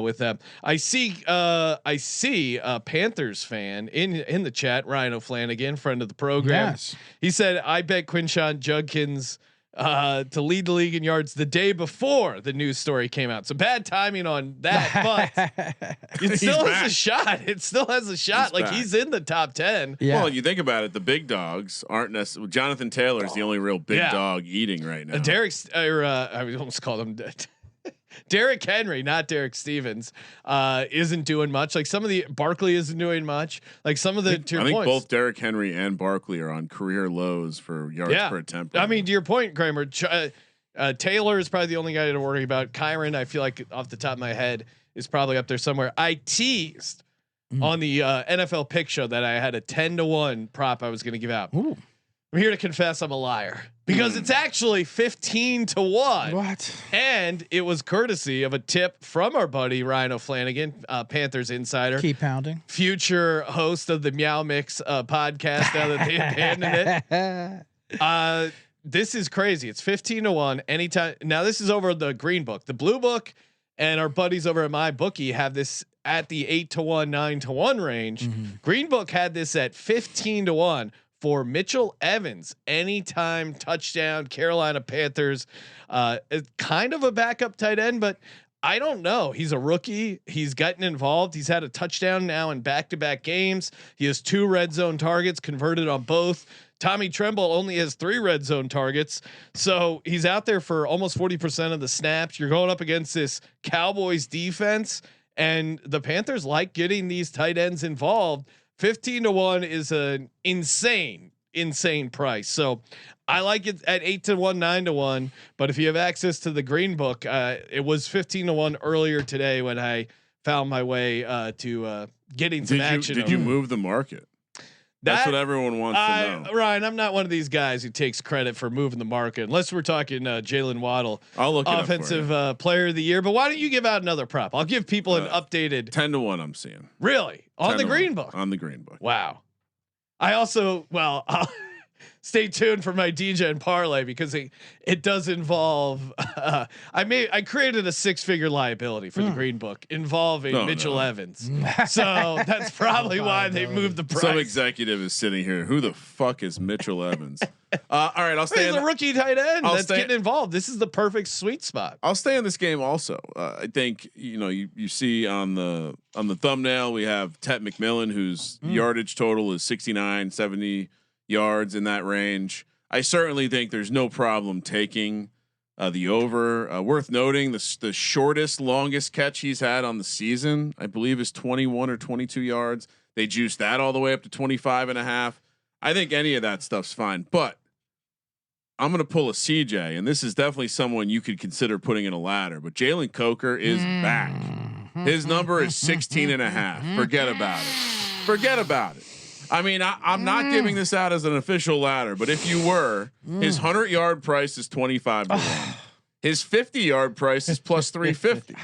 with them. I see a Panthers fan in the chat, Ryan O'Flanagan, friend of the program. Yes. He said, I bet Quinshon Judkins to lead the league in yards the day before the news story came out. So bad timing on that, but it still has a shot. It still has a shot. Like he's in the top 10. Yeah. Well, you think about it, the big dogs aren't necessarily. Jonathan Taylor is the only real big dog eating right now. I almost called him Derrick Henry, not Derek Stevens, isn't doing much. Like some of the Barkley isn't doing much. Like some of the. I think both Derrick Henry and Barkley are on career lows for yards per attempt. I mean, to your point, Kramer, Taylor is probably the only guy to worry about. Kyron, I feel like off the top of my head, is probably up there somewhere. I teased on the NFL Pick Show that I had a 10-1 prop I was going to give out. Ooh. I'm here to confess I'm a liar because it's actually 15-1. What? And it was courtesy of a tip from our buddy Ryan O'Flanagan, Panthers insider, Keep pounding, future host of the Meow Mix podcast. Now that they abandoned it, this is crazy. It's 15-1 anytime. Now this is over the green book, the blue book, and our buddies over at my bookie have this at the 8-1, 9-1 range. Green book had this at 15-1. For Mitchell Evans, anytime touchdown, Carolina Panthers, kind of a backup tight end, but I don't know. He's a rookie. He's gotten involved. He's had a touchdown now in back-to-back games. He has 2 red zone targets, converted on both. Tommy Tremble only has 3 red zone targets. So he's out there for almost 40% of the snaps. You're going up against this Cowboys defense, and the Panthers like getting these tight ends involved. 15-1 is an insane price. So I like it at 8-1, 9-1. But if you have access to the green book, it was 15-1 earlier today when I found my way to getting some action. Did you move the market? That's what everyone wants to know. Ryan, I'm not one of these guys who takes credit for moving the market, unless we're talking Jalen Waddle, I'll look offensive player of the year. But why don't you give out another prop? I'll give people an updated 10-1. I'm seeing really on the green book. On the green book. Wow. I also I'll stay tuned for my DJ and parlay because it does involve. I created a 6-figure liability for the green book involving Mitchell Evans. So that's probably why they moved the price. Some executive is sitting here. Who the fuck is Mitchell Evans? All right, I'll stay. He's a rookie tight end that's getting involved. This is the perfect sweet spot. I'll stay in this game also. I think you see on the thumbnail we have Tet McMillan, whose yardage total is 69, 70 yards in that range. I certainly think there's no problem taking the over. Worth noting, the shortest, longest catch he's had on the season, I believe, is 21 or 22 yards. They juiced that all the way up to 25.5. I think any of that stuff's fine, but I'm going to pull a CJ, and this is definitely someone you could consider putting in a ladder, but Jalen Coker is back. His number is 16.5. Forget about it. I mean, I'm not giving this out as an official ladder, but if you were, his 100-yard price is 25-1. His 50-yard price is plus 350.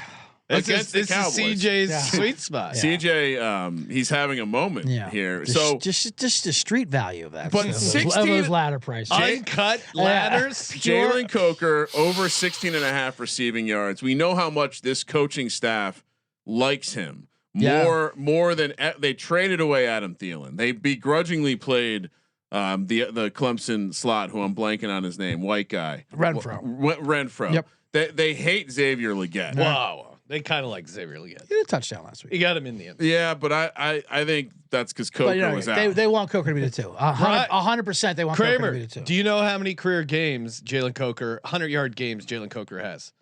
Against the Cowboys. Is CJ's sweet spot. Yeah. CJ, he's having a moment here. So just the street value of that. But 16 of those ladder prices, uncut ladders. Jalen Coker over 16.5 receiving yards. We know how much this coaching staff likes him. More than they traded away Adam Thielen. They begrudgingly played the Clemson slot, who I'm blanking on his name, white guy, Renfro. Yep. They hate Xavier Legette. Wow. They kind of like Xavier Legette. He did a touchdown last week. He got him in the end. Yeah, but I think that's because Coker was out. They want Coker to be the 2. 100%. They want Kramer, Coker to be the 2. Do you know how many career games Jalen Coker, 100-yard games Jalen Coker has?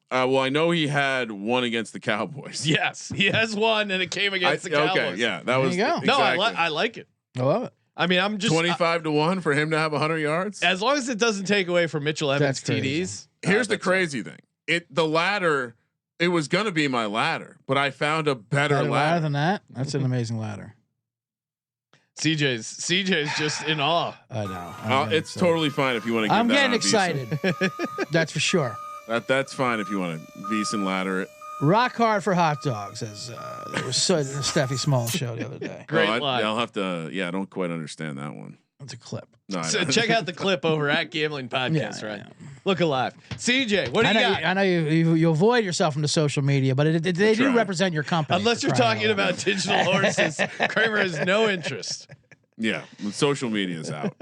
Well, I know he had one against the Cowboys. Yes, he has one, and it came against the Cowboys. Okay, yeah, that was. You go. Exactly. No, I like it. I love it. I mean, I'm just 25-1 for him to have 100 yards. As long as it doesn't take away from Mitchell Evans' That's crazy. TDs. Here's the crazy thing: the ladder It was going to be my ladder, but I found a better ladder than that. That's an amazing ladder. CJ's just in awe. I know. It's totally fine if you want to. I'm getting excited. That's for sure. That's fine if you want to Veasan ladder it. Rock hard for hot dogs, as there was so in the Steffi Small show the other day. Great line. I'll have to. Yeah, I don't quite understand that one. It's a clip. No, so check out the clip over at Gambling Podcast, right? Yeah. Look alive. CJ, what do you got? I know you avoid yourself from the social media, but they do represent your company. Unless you're talking about digital horses, Kramer has no interest. Yeah, social media is out.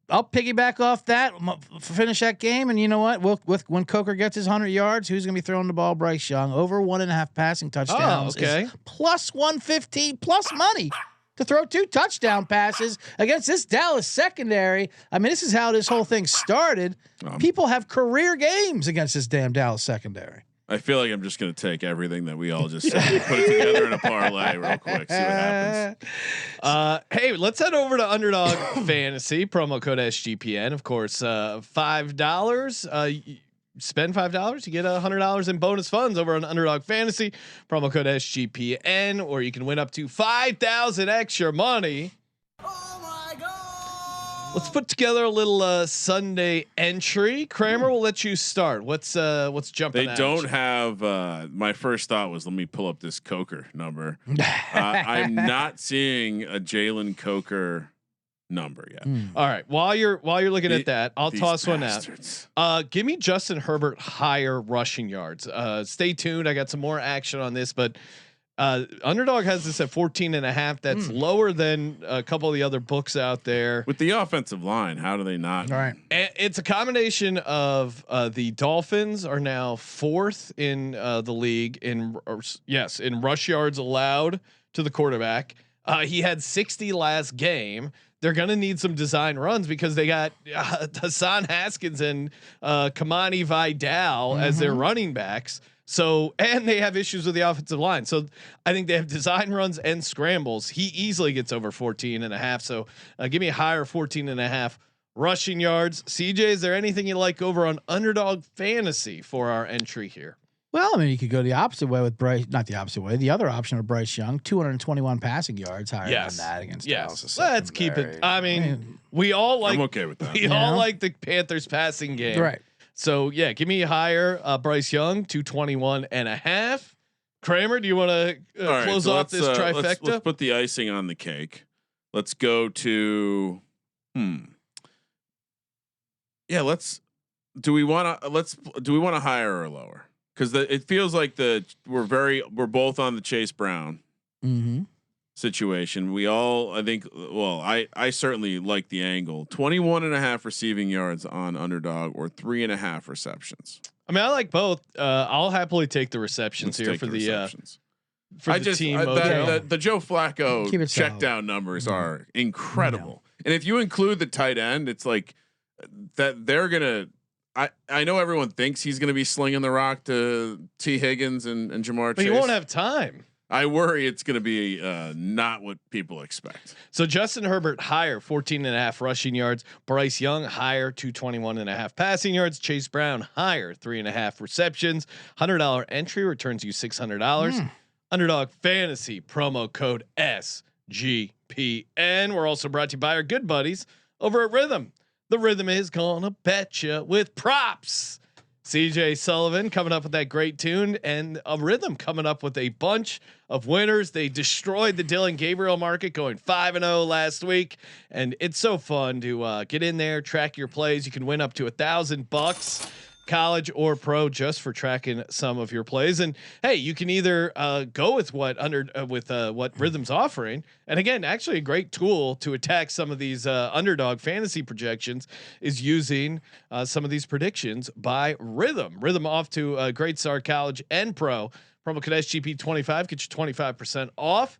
I'll piggyback off that, finish that game, and you know what? When Coker gets his 100 yards, who's going to be throwing the ball? Bryce Young. Over 1.5 passing touchdowns. Oh, okay. Plus 115, plus money to throw 2 touchdown passes against this Dallas secondary. I mean, this is how this whole thing started. People have career games against this damn Dallas secondary. I feel like I'm just going to take everything that we all just said, put it together in a parlay real quick, see what happens. Hey, let's head over to Underdog Fantasy, promo code SGPN. Of course, $5. Spend $5, you get $100 in bonus funds over on Underdog Fantasy, promo code SGPN, or you can win up to 5,000 extra money. Let's put together a little Sunday entry. Kramer, we'll let you start. What's jumping? They don't have. My first thought was, let me pull up this Coker number. I'm not seeing a Jalen Coker number yet. All right. While you're looking at that, I'll toss bastards. one out. Give me Justin Herbert higher rushing yards. Stay tuned. I got some more action on this, but. Underdog has this at 14.5. That's lower than a couple of the other books out there. With the offensive line, how do they not? All right. And it's a combination of the Dolphins are now 4th in the league in rush yards allowed to the quarterback. He had 60 last game. They're going to need some design runs because they got Hassan Haskins and Kamani Vidal as their running backs. So, and they have issues with the offensive line. So I think they have design runs and scrambles. He easily gets over 14.5. So give me a higher 14.5 rushing yards. CJ, is there anything you like over on Underdog Fantasy for our entry here? Well, I mean, you could go the opposite way with Bryce, not the opposite way. The other option of Bryce Young, 221 passing yards, higher than that against Dallas. Let's keep it. I mean, we all like. I'm okay with that. We all like the Panthers passing game, right? So yeah, give me a higher Bryce Young, 221.5. Kramer, do you want to close off this trifecta? Let's put the icing on the cake. Let's go to. Yeah, do we want to higher or lower? Because it feels like we're both on the Chase Brown situation. We all, I think, well, I certainly like the angle. 21.5 receiving yards on Underdog or 3.5 receptions. I mean, I like both. I'll happily take the receptions here for the receptions. For the team. The Joe Flacco check down numbers are incredible. And if you include the tight end, it's like that they're gonna. I know everyone thinks he's going to be slinging the rock to T. Higgins and Jamar Chase. But he won't have time. I worry it's going to be not what people expect. So Justin Herbert higher, 14.5 rushing yards. Bryce Young higher, 221.5 passing yards. Chase Brown higher, 3.5 receptions. $100 entry returns you $600. Underdog Fantasy promo code SGPN. We're also brought to you by our good buddies over at Rhythm. The Rhythm is gonna bet you with props. CJ Sullivan coming up with that great tune, and a Rhythm coming up with a bunch of winners. They destroyed the Dylan Gabriel market, going 5-0 last week, and it's so fun to get in there, track your plays. You can win up to $1,000, college or pro, just for tracking some of your plays. And hey, you can either go with what Rhythm's offering, and again, actually a great tool to attack some of these Underdog fantasy projections is using some of these predictions by Rhythm. Rhythm off to a great start, college and pro. Promo code SGP25 gets you 25% off,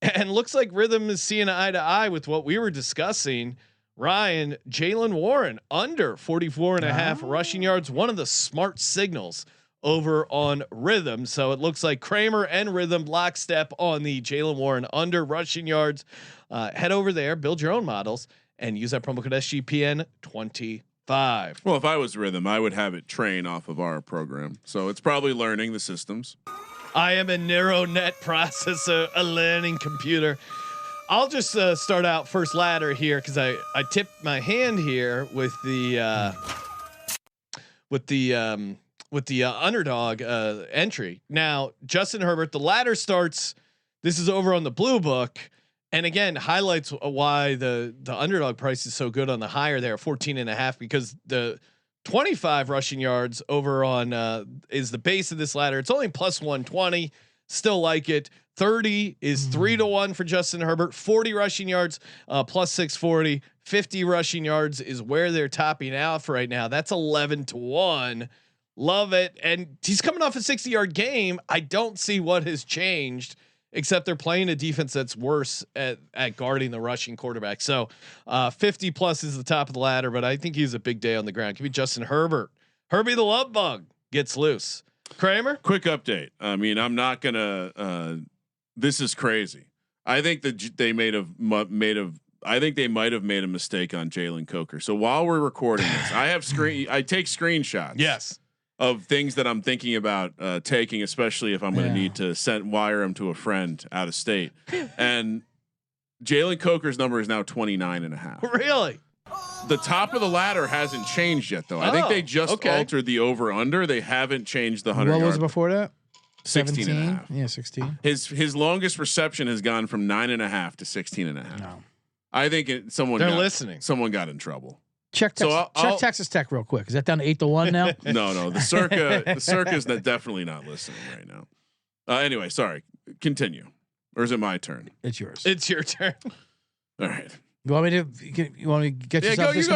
and looks like Rhythm is seeing eye to eye with what we were discussing. Ryan, Jalen Warren under 44.5 rushing yards. One of the smart signals over on Rhythm. So it looks like Kramer and Rhythm lockstep on the Jalen Warren under rushing yards. Head over there, build your own models, and use that promo code SGPN 25. Well, if I was Rhythm, I would have it train off of our program. So it's probably learning the systems. I am a neural net processor, a learning computer. I'll just start out first ladder here because I tipped my hand here with the underdog entry. Now Justin Herbert, the ladder starts. This is over on the blue book, and again highlights why the underdog price is so good on the higher there, 14.5, because the 25 rushing yards over on is the base of this ladder. It's only plus 120. Still like it. 30 is 3-1 for Justin Herbert. 40 rushing yards plus 640. 50 rushing yards is where they're topping out for right now. That's 11-1. Love it. And he's coming off a 60-yard game. I don't see what has changed, except they're playing a defense that's worse at guarding the rushing quarterback. So 50 plus is the top of the ladder, but I think he's a big day on the ground. Give me Justin Herbert. Herbie the love bug gets loose. Kramer, quick update. I mean, I'm not gonna. This is crazy. I think that they I think they might have made a mistake on Jalen Coker. So while we're recording this, I take screenshots. Yes. Of things that I'm thinking about taking, especially if I'm going to need to wire them to a friend out of state. And Jalen Coker's number is now 29.5. Really? The top of the ladder hasn't changed yet, though. I think they just altered the over under. They haven't changed the 100. What was it before that? 16.5. Yeah, 16. His longest reception has gone from 9.5 to 16.5. No. I think someone got in trouble. Check Texas Tech real quick. Is that down to 8-1 now? No. The Circa's definitely not listening right now. Anyway, sorry. Continue. Or is it my turn? It's yours. It's your turn. All right. You want me to get yourself You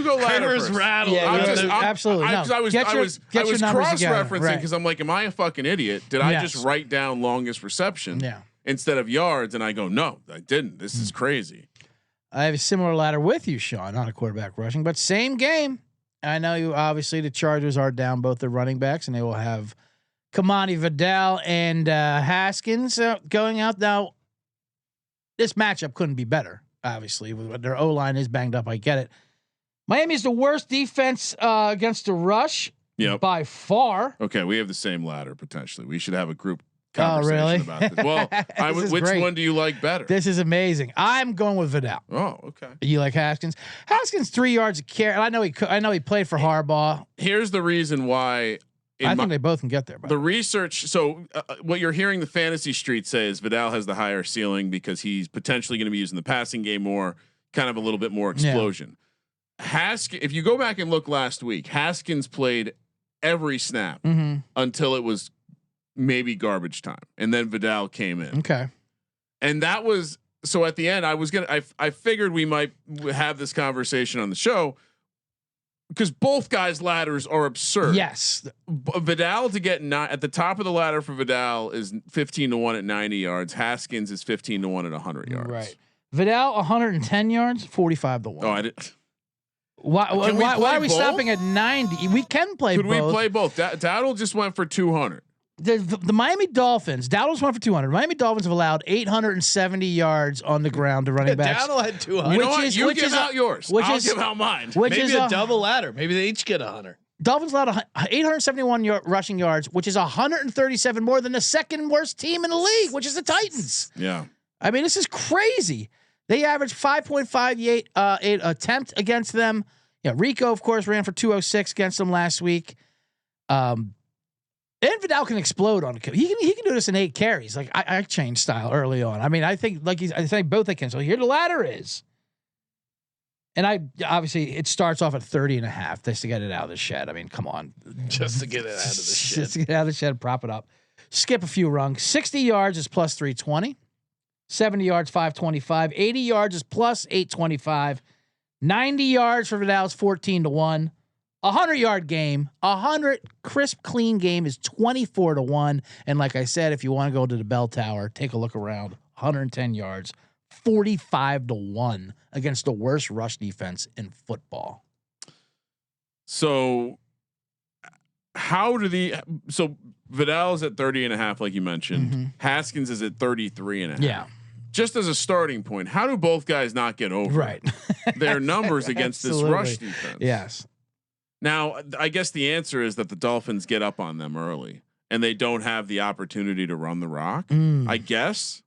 go ladder first. Rattled. Yeah, absolutely. I was cross-referencing because I'm like, am I a fucking idiot? Did I just write down longest reception instead of yards? And I go, no, I didn't. This is crazy. I have a similar ladder with you, Sean, not a quarterback rushing, but same game. I know you obviously the Chargers are down both their running backs, and they will have Kamani Vidal and Haskins going out. Now, this matchup couldn't be better, obviously. Their O-line is banged up. I get it. Miami is the worst defense against the rush by far. Okay, we have the same ladder potentially. We should have a group conversation about this. Well, which one do you like better? This is amazing. I'm going with Vidal. Oh, okay. You like Haskins? Haskins 3 yards a carry. I know he played for Harbaugh. Here's the reason why. I think they both can get there. The research. So what you're hearing the fantasy street say is Vidal has the higher ceiling because he's potentially going to be using the passing game more, kind of a little bit more explosion. If you go back and look last week, Haskins played every snap until it was maybe garbage time, and then Vidal came in. Okay, and that was so. At the end, I figured we might have this conversation on the show because both guys' ladders are absurd. Yes, Vidal to get at the top of the ladder for Vidal is 15-1 at 90 yards. Haskins is 15-1 at 100 yards. Right. Vidal 110 yards, 45-1. Oh, I didn't. Why are we stopping at 90? We can play. Could we play both? Dowdle just went for 200. The Miami Dolphins. Dowdle's went for 200. Miami Dolphins have allowed 870 yards on the ground to running backs. Dowdle had 200. You know what? You give out yours. I'll give out mine. Maybe a double ladder. Maybe they each get 100. Dolphins allowed 871 rushing yards, which is 137 more than the second worst team in the league, which is the Titans. Yeah. I mean, this is crazy. They averaged 5.58 attempt against them. Yeah, Rico, of course, ran for 206 against them last week. And Vidal can explode on it. He can do this in 8 carries. Like I changed style early on. I mean, I think both they can. So here the ladder is. And obviously it starts off at 30.5 just to get it out of the shed. I mean, come on. Just to get it out of the shed. Just to get it out of the shed, prop it up. Skip a few rungs. 60 yards is plus 320. 70 yards, 525. 80 yards is plus 825. 90 yards for Vidal is 14-1. 100-yard game, 100 crisp, clean game is 24-1. And like I said, if you want to go to the bell tower, take a look around. 110 yards, 45-1 against the worst rush defense in football. So Vidal is at 30.5, like you mentioned. Haskins is at 33.5. Yeah. just as a starting point, how do both guys not get over their numbers against this rush defense? Yes. Now, I guess the answer is that the Dolphins get up on them early and they don't have the opportunity to run the rock. I guess.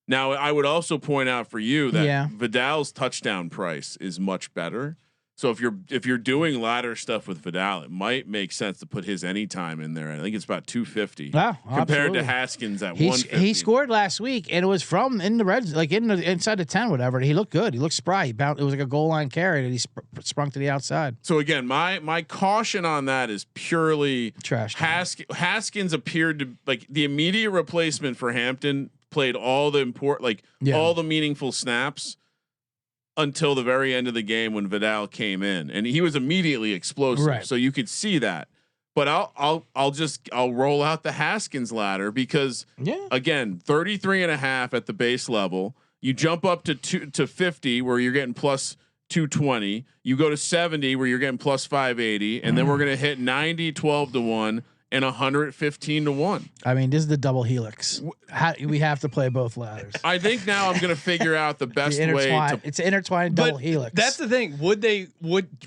Now, I would also point out for you that Vidal's touchdown price is much better. So if you're doing ladder stuff with Vidal, it might make sense to put his anytime in there. I think it's about 250 compared to Haskins at 150. He scored last week, and it was from in the red, like inside the 10, whatever. He looked good. He looked spry. It was like a goal line carry, and he sprung to the outside. So again, my caution on that is purely trash. Haskins appeared to like the immediate replacement for Hampton. Played all the all the meaningful snaps until the very end of the game when Vidal came in, and he was immediately explosive. Right. So you could see that. But I'll roll out the Haskins ladder because again, 33.5 at the base level. You jump up to 50 where you're getting plus 220. You go to 70 where you're getting plus 580, and then we're gonna hit 90 12-1. And 115-1. I mean, this is the double helix. We have to play both ladders. I think now I'm going to figure out the best way to. It's an intertwined double helix. That's the thing. Would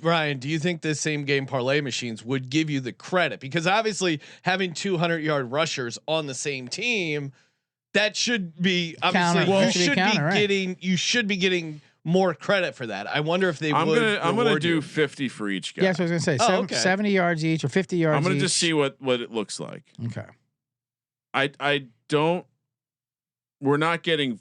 Ryan? Do you think the same game parlay machines would give you the credit? Because obviously, having 200-yard rushers on the same team, that should be obviously you should be getting more credit for that. I wonder if they would. I'm gonna do 50 for each guy. Yeah, that's what I was gonna say. 70 yards each or 50 yards. I'm gonna each. just see what it looks like. Okay. I don't. We're not getting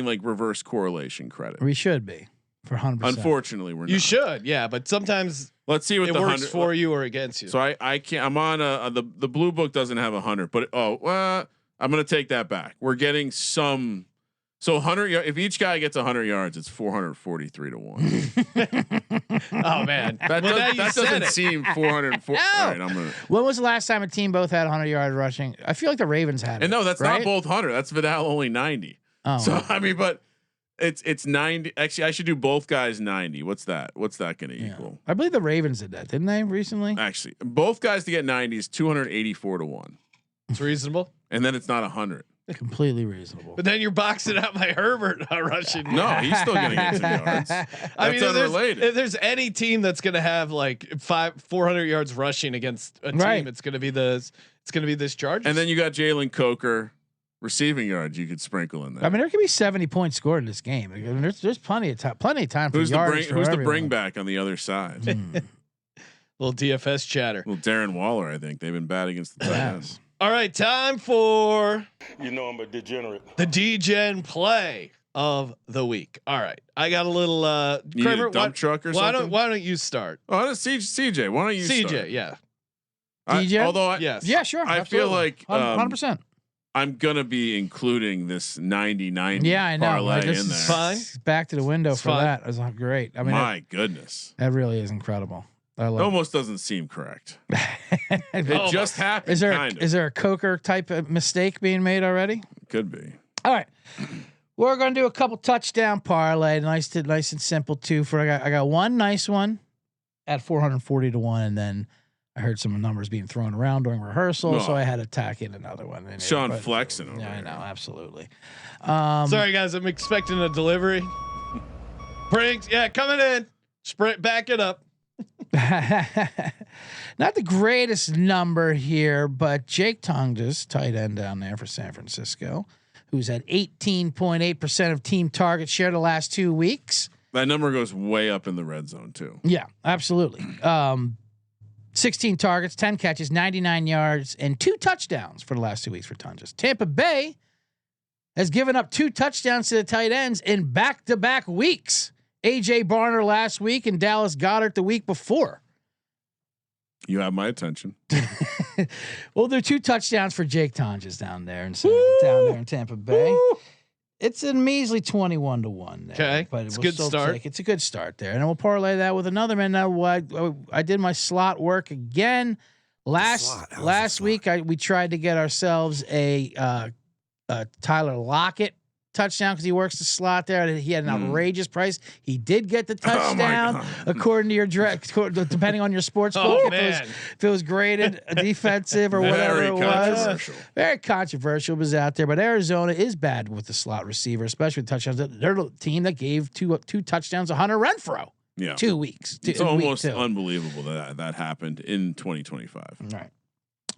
like reverse correlation credit. We should be for 100%. Unfortunately, we're not. You should, yeah, but sometimes let's see what it the works 100 for you or against you. So I can't. I'm on the blue book doesn't have 100, but I'm gonna take that back. We're getting some. So 100. If each guy gets 100 yards, it's 443-1. Oh man, that doesn't seem 404. No. All right, I'm gonna. When was the last time a team both had 100 yards rushing? I feel like the Ravens had it. And no, that's right? not both 100. That's Vidal only 90. Oh. So I mean, but it's 90. Actually, I should do both guys 90. What's that? What's that going to equal? I believe the Ravens did that, didn't they recently? Actually, both guys to get 90 is 284-1. It's reasonable, and then it's not 100. Completely reasonable. But then you're boxing out my Herbert rushing. No, he's still going to get some yards. I mean, unrelated. If there's any team that's going to have like 400 yards rushing against a team, it's going to be this Chargers. And then you got Jalen Coker receiving yards you could sprinkle in there. I mean, there could be 70 points scored in this game. I mean, there's plenty of time for who's yards. Who's the bring back on the other side? Little DFS chatter. Well, Darren Waller, I think they've been bad against the tight ends. All right, time for I'm a degenerate. The DGen play of the week. All right, I got a little you Kramer, need a dump truck or something. Why don't you start? Oh, that's CJ. Why don't you CJ? start? Yeah. DJ? Although yes. Yeah, sure. I feel like 100%. I'm gonna be including this 90-90 Yeah, I know. parlay This in is there. Fine. Back to the window It's for fine. that. It was great. I mean, My goodness, that really is incredible. I it love almost doesn't seem correct. it. It just happened. Is there a Coker type of mistake being made already? Could be. All right. We're going to do a couple touchdown parlay. Nice and simple too. I got one nice one at 440-1, and then I heard some numbers being thrown around during rehearsal, so I had to tack in another one. Sean flexing over Yeah, I here. know, absolutely. Sorry guys, I'm expecting a delivery. Briggs, coming in. Sprint, back it up. Not the greatest number here, but Jake Tongas, tight end down there for San Francisco, who's at 18.8% of team target share the last 2 weeks. That number goes way up in the red zone too. Yeah, absolutely. 16 targets, 10 catches, 99 yards, and 2 touchdowns for the last 2 weeks for Tongas. Tampa Bay has given up 2 touchdowns to the tight ends in back-to-back weeks. AJ Barner last week and Dallas Goedert the week before. You have my attention. Well, there are 2 touchdowns for Jake Tongas down there in Tampa Bay. Woo! It's a measly 21-1. Okay, but it's a good start. It's a good start there, and we'll parlay that with another man. Now, I did my slot work again last week. We tried to get ourselves a Tyler Lockett touchdown because he works the slot there. He had an outrageous price. He did get the touchdown according to your depending on your sports book. If it was graded defensive or whatever it was. Very controversial was out there. But Arizona is bad with the slot receiver, especially with touchdowns. They're the team that gave two touchdowns to Hunter Renfrow. Yeah, 2 weeks. It's almost unbelievable that happened in 2025. All right.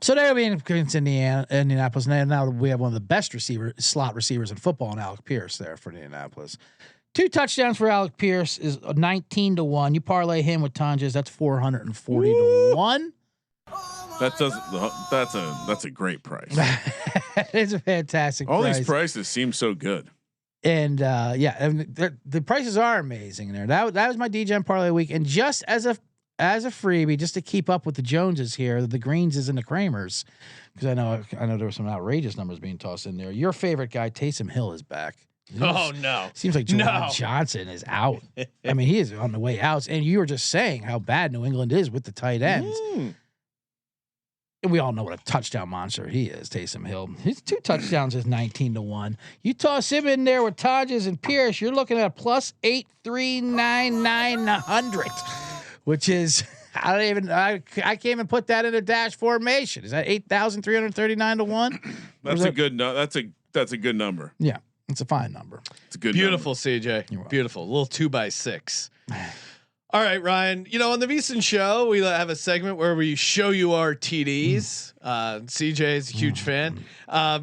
So they'll be against Indianapolis. Now we have one of the best slot receivers in football in Alec Pierce there for Indianapolis. 2 touchdowns for Alec Pierce is 19-1. You parlay him with Tonjes, that's 440-1. That's a great price. It's a fantastic All price. These prices seem so good. And the prices are amazing there. That was my DGen parlay week. And just as a freebie, just to keep up with the Joneses here, the Greenses and the Kramers, because I know there were some outrageous numbers being tossed in there. Your favorite guy, Taysom Hill, is back. Oh no! Seems like Jordan Johnson is out. I mean, he is on the way out. And you were just saying how bad New England is with the tight ends. And we all know what a touchdown monster he is, Taysom Hill. His 2 touchdowns is 19-1. You toss him in there with Tonjes and Pierce, you're looking at a plus 8,399 which is I can't even put that in a dash formation. Is that 8,339-1? That's a good that's a good number. Yeah, it's a fine number. It's a good beautiful number. CJ. Beautiful. A little 2x6. All right, Ryan. You know, on the VSiN show, we have a segment where we show you our TDs. CJ is a huge fan.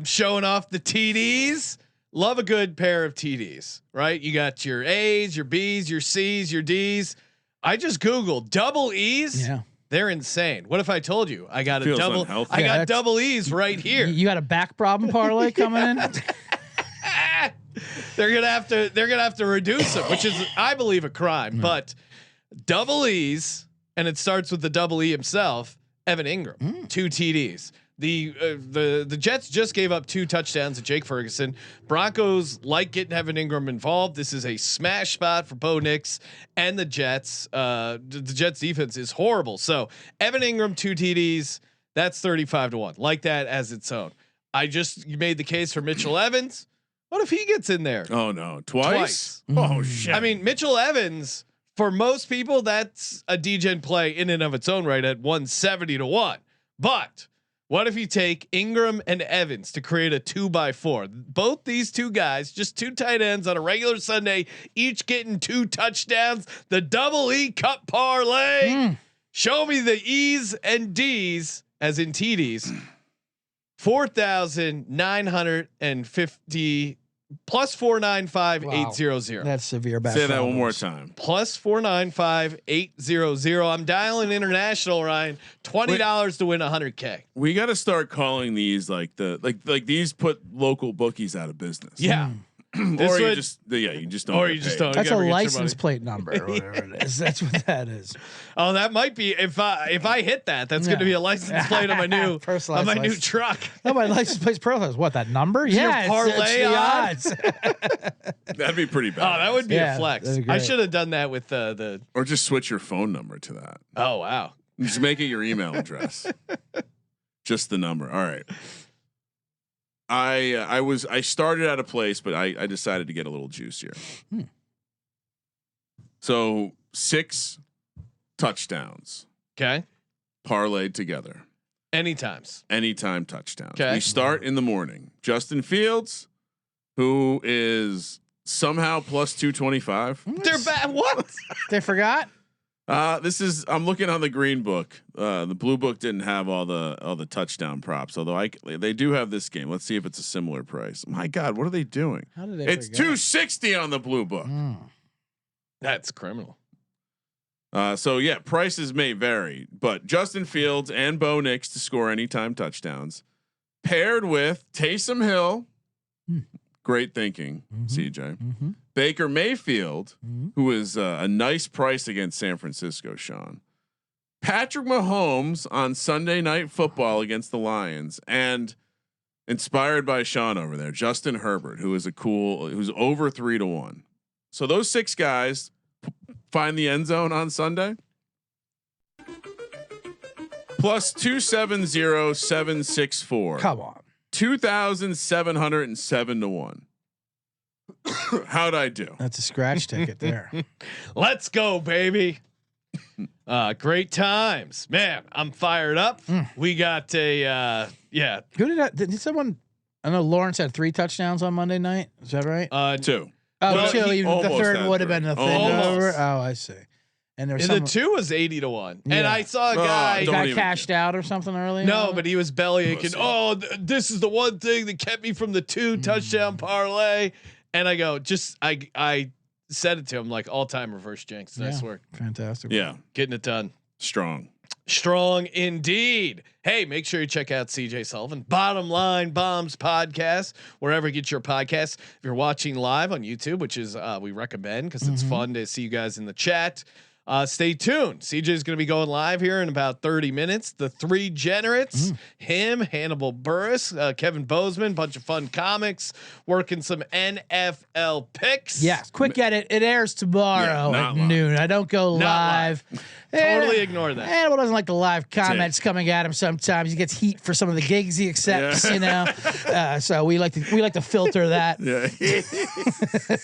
Showing off the TDs. Love a good pair of TDs, right? You got your A's, your B's, your C's, your D's. I just Googled double E's. Yeah. They're insane. What if I told you I got a double? Unhealthy. I got double E's right here. You got a back problem parlay coming in. They're gonna have to reduce them, which is, I believe, a crime. But double E's, and it starts with the double E himself, Evan Ingram, 2 TDs. The Jets just gave up 2 touchdowns to Jake Ferguson. Broncos like getting Evan Ingram involved. This is a smash spot for Bo Nix and the Jets. The Jets defense is horrible. So Evan Ingram 2 TDs, that's 35-1. Like that as its own. You made the case for Mitchell Evans. What if he gets in there? Oh no, twice. Oh shit. I mean, Mitchell Evans, for most people, that's a DGen play in and of its own right at 170-1. But what if you take Ingram and Evans to create a 2x4? Both these 2 guys, just 2 tight ends on a regular Sunday, each getting 2 touchdowns. The double E Cup Parlay. Show me the E's and D's, as in TDs. 4,950 plus 495,800. That's severe. Say that one more time. Plus 495,800. I'm dialing international, Ryan. $20 to win $100K. We got to start calling these like these put local bookies out of business. Yeah. Or you just don't. Or you just don't. That's a license plate number, or whatever it is. That's what that is. Oh, that might be if I hit that. That's going to be a license plate on my new new truck. No, my license plate's personalized. What, that number? Yeah, your parlay odds. That'd be pretty bad. Oh, that would be a flex. I should have done that with the. Or just switch your phone number to that. Oh wow! Just make it your email address. Just the number. All right. I started at a place, but I decided to get a little juicier. So 6 touchdowns. Okay. Parlayed together. Anytime touchdowns. Okay. We start in the morning. Justin Fields, who is somehow plus 225. They're bad. What? They forgot. I'm looking on the green book. The blue book didn't have all the touchdown props, although they do have this game. Let's see if it's a similar price. My God, what are they doing? How did they? It's forget? 260 on the blue book. That's criminal. So yeah, prices may vary, but Justin Fields and Bo Nix to score anytime touchdowns, paired with Taysom Hill. Great thinking, CJ. Baker Mayfield, who is a nice price against San Francisco, Sean. Patrick Mahomes on Sunday Night Football against the Lions, and inspired by Sean over there, Justin Herbert, who's over 3-1. So those 6 guys find the end zone on Sunday. Plus 270,764. Come on. 2,707-1. How'd I do? That's a scratch ticket there. Let's go, baby. Great times, man. I'm fired up. We got a yeah. Who did someone? I know Lawrence had 3 touchdowns on Monday night. Is that right? 2. Oh, well, 2. he Even the almost third had would have 3. been the thing Almost. over. Oh, I see. And there's And the 2 was 80-1, and Yeah. I saw a guy. don't guy even cashed out or something early. No, but he was belly aching. Pussy. Oh, this is the one thing that kept me from the 2 touchdown parlay. And I go, I said it to him like all time reverse jinx. Nice work. Fantastic. Yeah, Getting it done. Strong indeed. Hey, make sure you check out CJ Sullivan, Bottom Line Bombs podcast, wherever you get your podcasts. If you're watching live on YouTube, which is we recommend because it's fun to see you guys in the chat. Stay tuned. CJ is going to be going live here in about 30 minutes. The 3 Generates, him, Hannibal Burris, Kevin Bozeman, bunch of fun comics, working some NFL picks. Yes. Quick edit. It airs tomorrow not at live. noon. I don't go Not live. Totally ignore that. Hannibal doesn't like the live comments coming at him. Sometimes he gets heat for some of the gigs he accepts. Yeah. You know, so we like to filter that. Yeah.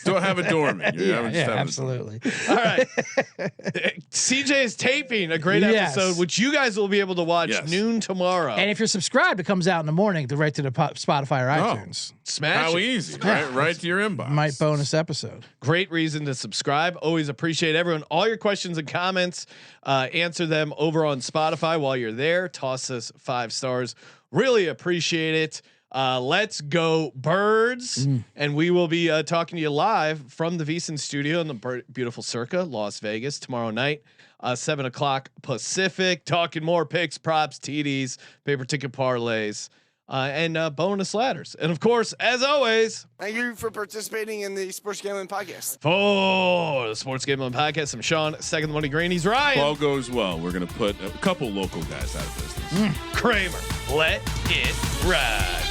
Don't have a doorman. You Yeah, just have a- absolutely. All right. CJ is taping a great Yes. episode, which you guys will be able to watch Yes. noon tomorrow. And if you're subscribed, it comes out in the morning right to the Spotify or Oh. iTunes. Smash How it. easy, right to your inbox. Might bonus episode. Great reason to subscribe. Always appreciate everyone. All your questions and comments, answer them over on Spotify while you're there. Toss us 5 stars. Really appreciate it. Let's go Birds. And we will be talking to you live from the VSiN studio in the beautiful Circa, Las Vegas tomorrow night, 7:00 Pacific, talking more picks, props, TDs, paper ticket parlays, and bonus ladders. And of course, as always, Thank you for participating in the Sports Gambling Podcast. for the Sports Gambling Podcast, I'm Sean, second the money green. He's Ryan. If all goes well, we're gonna put a couple local guys out of business. Kramer, let it ride.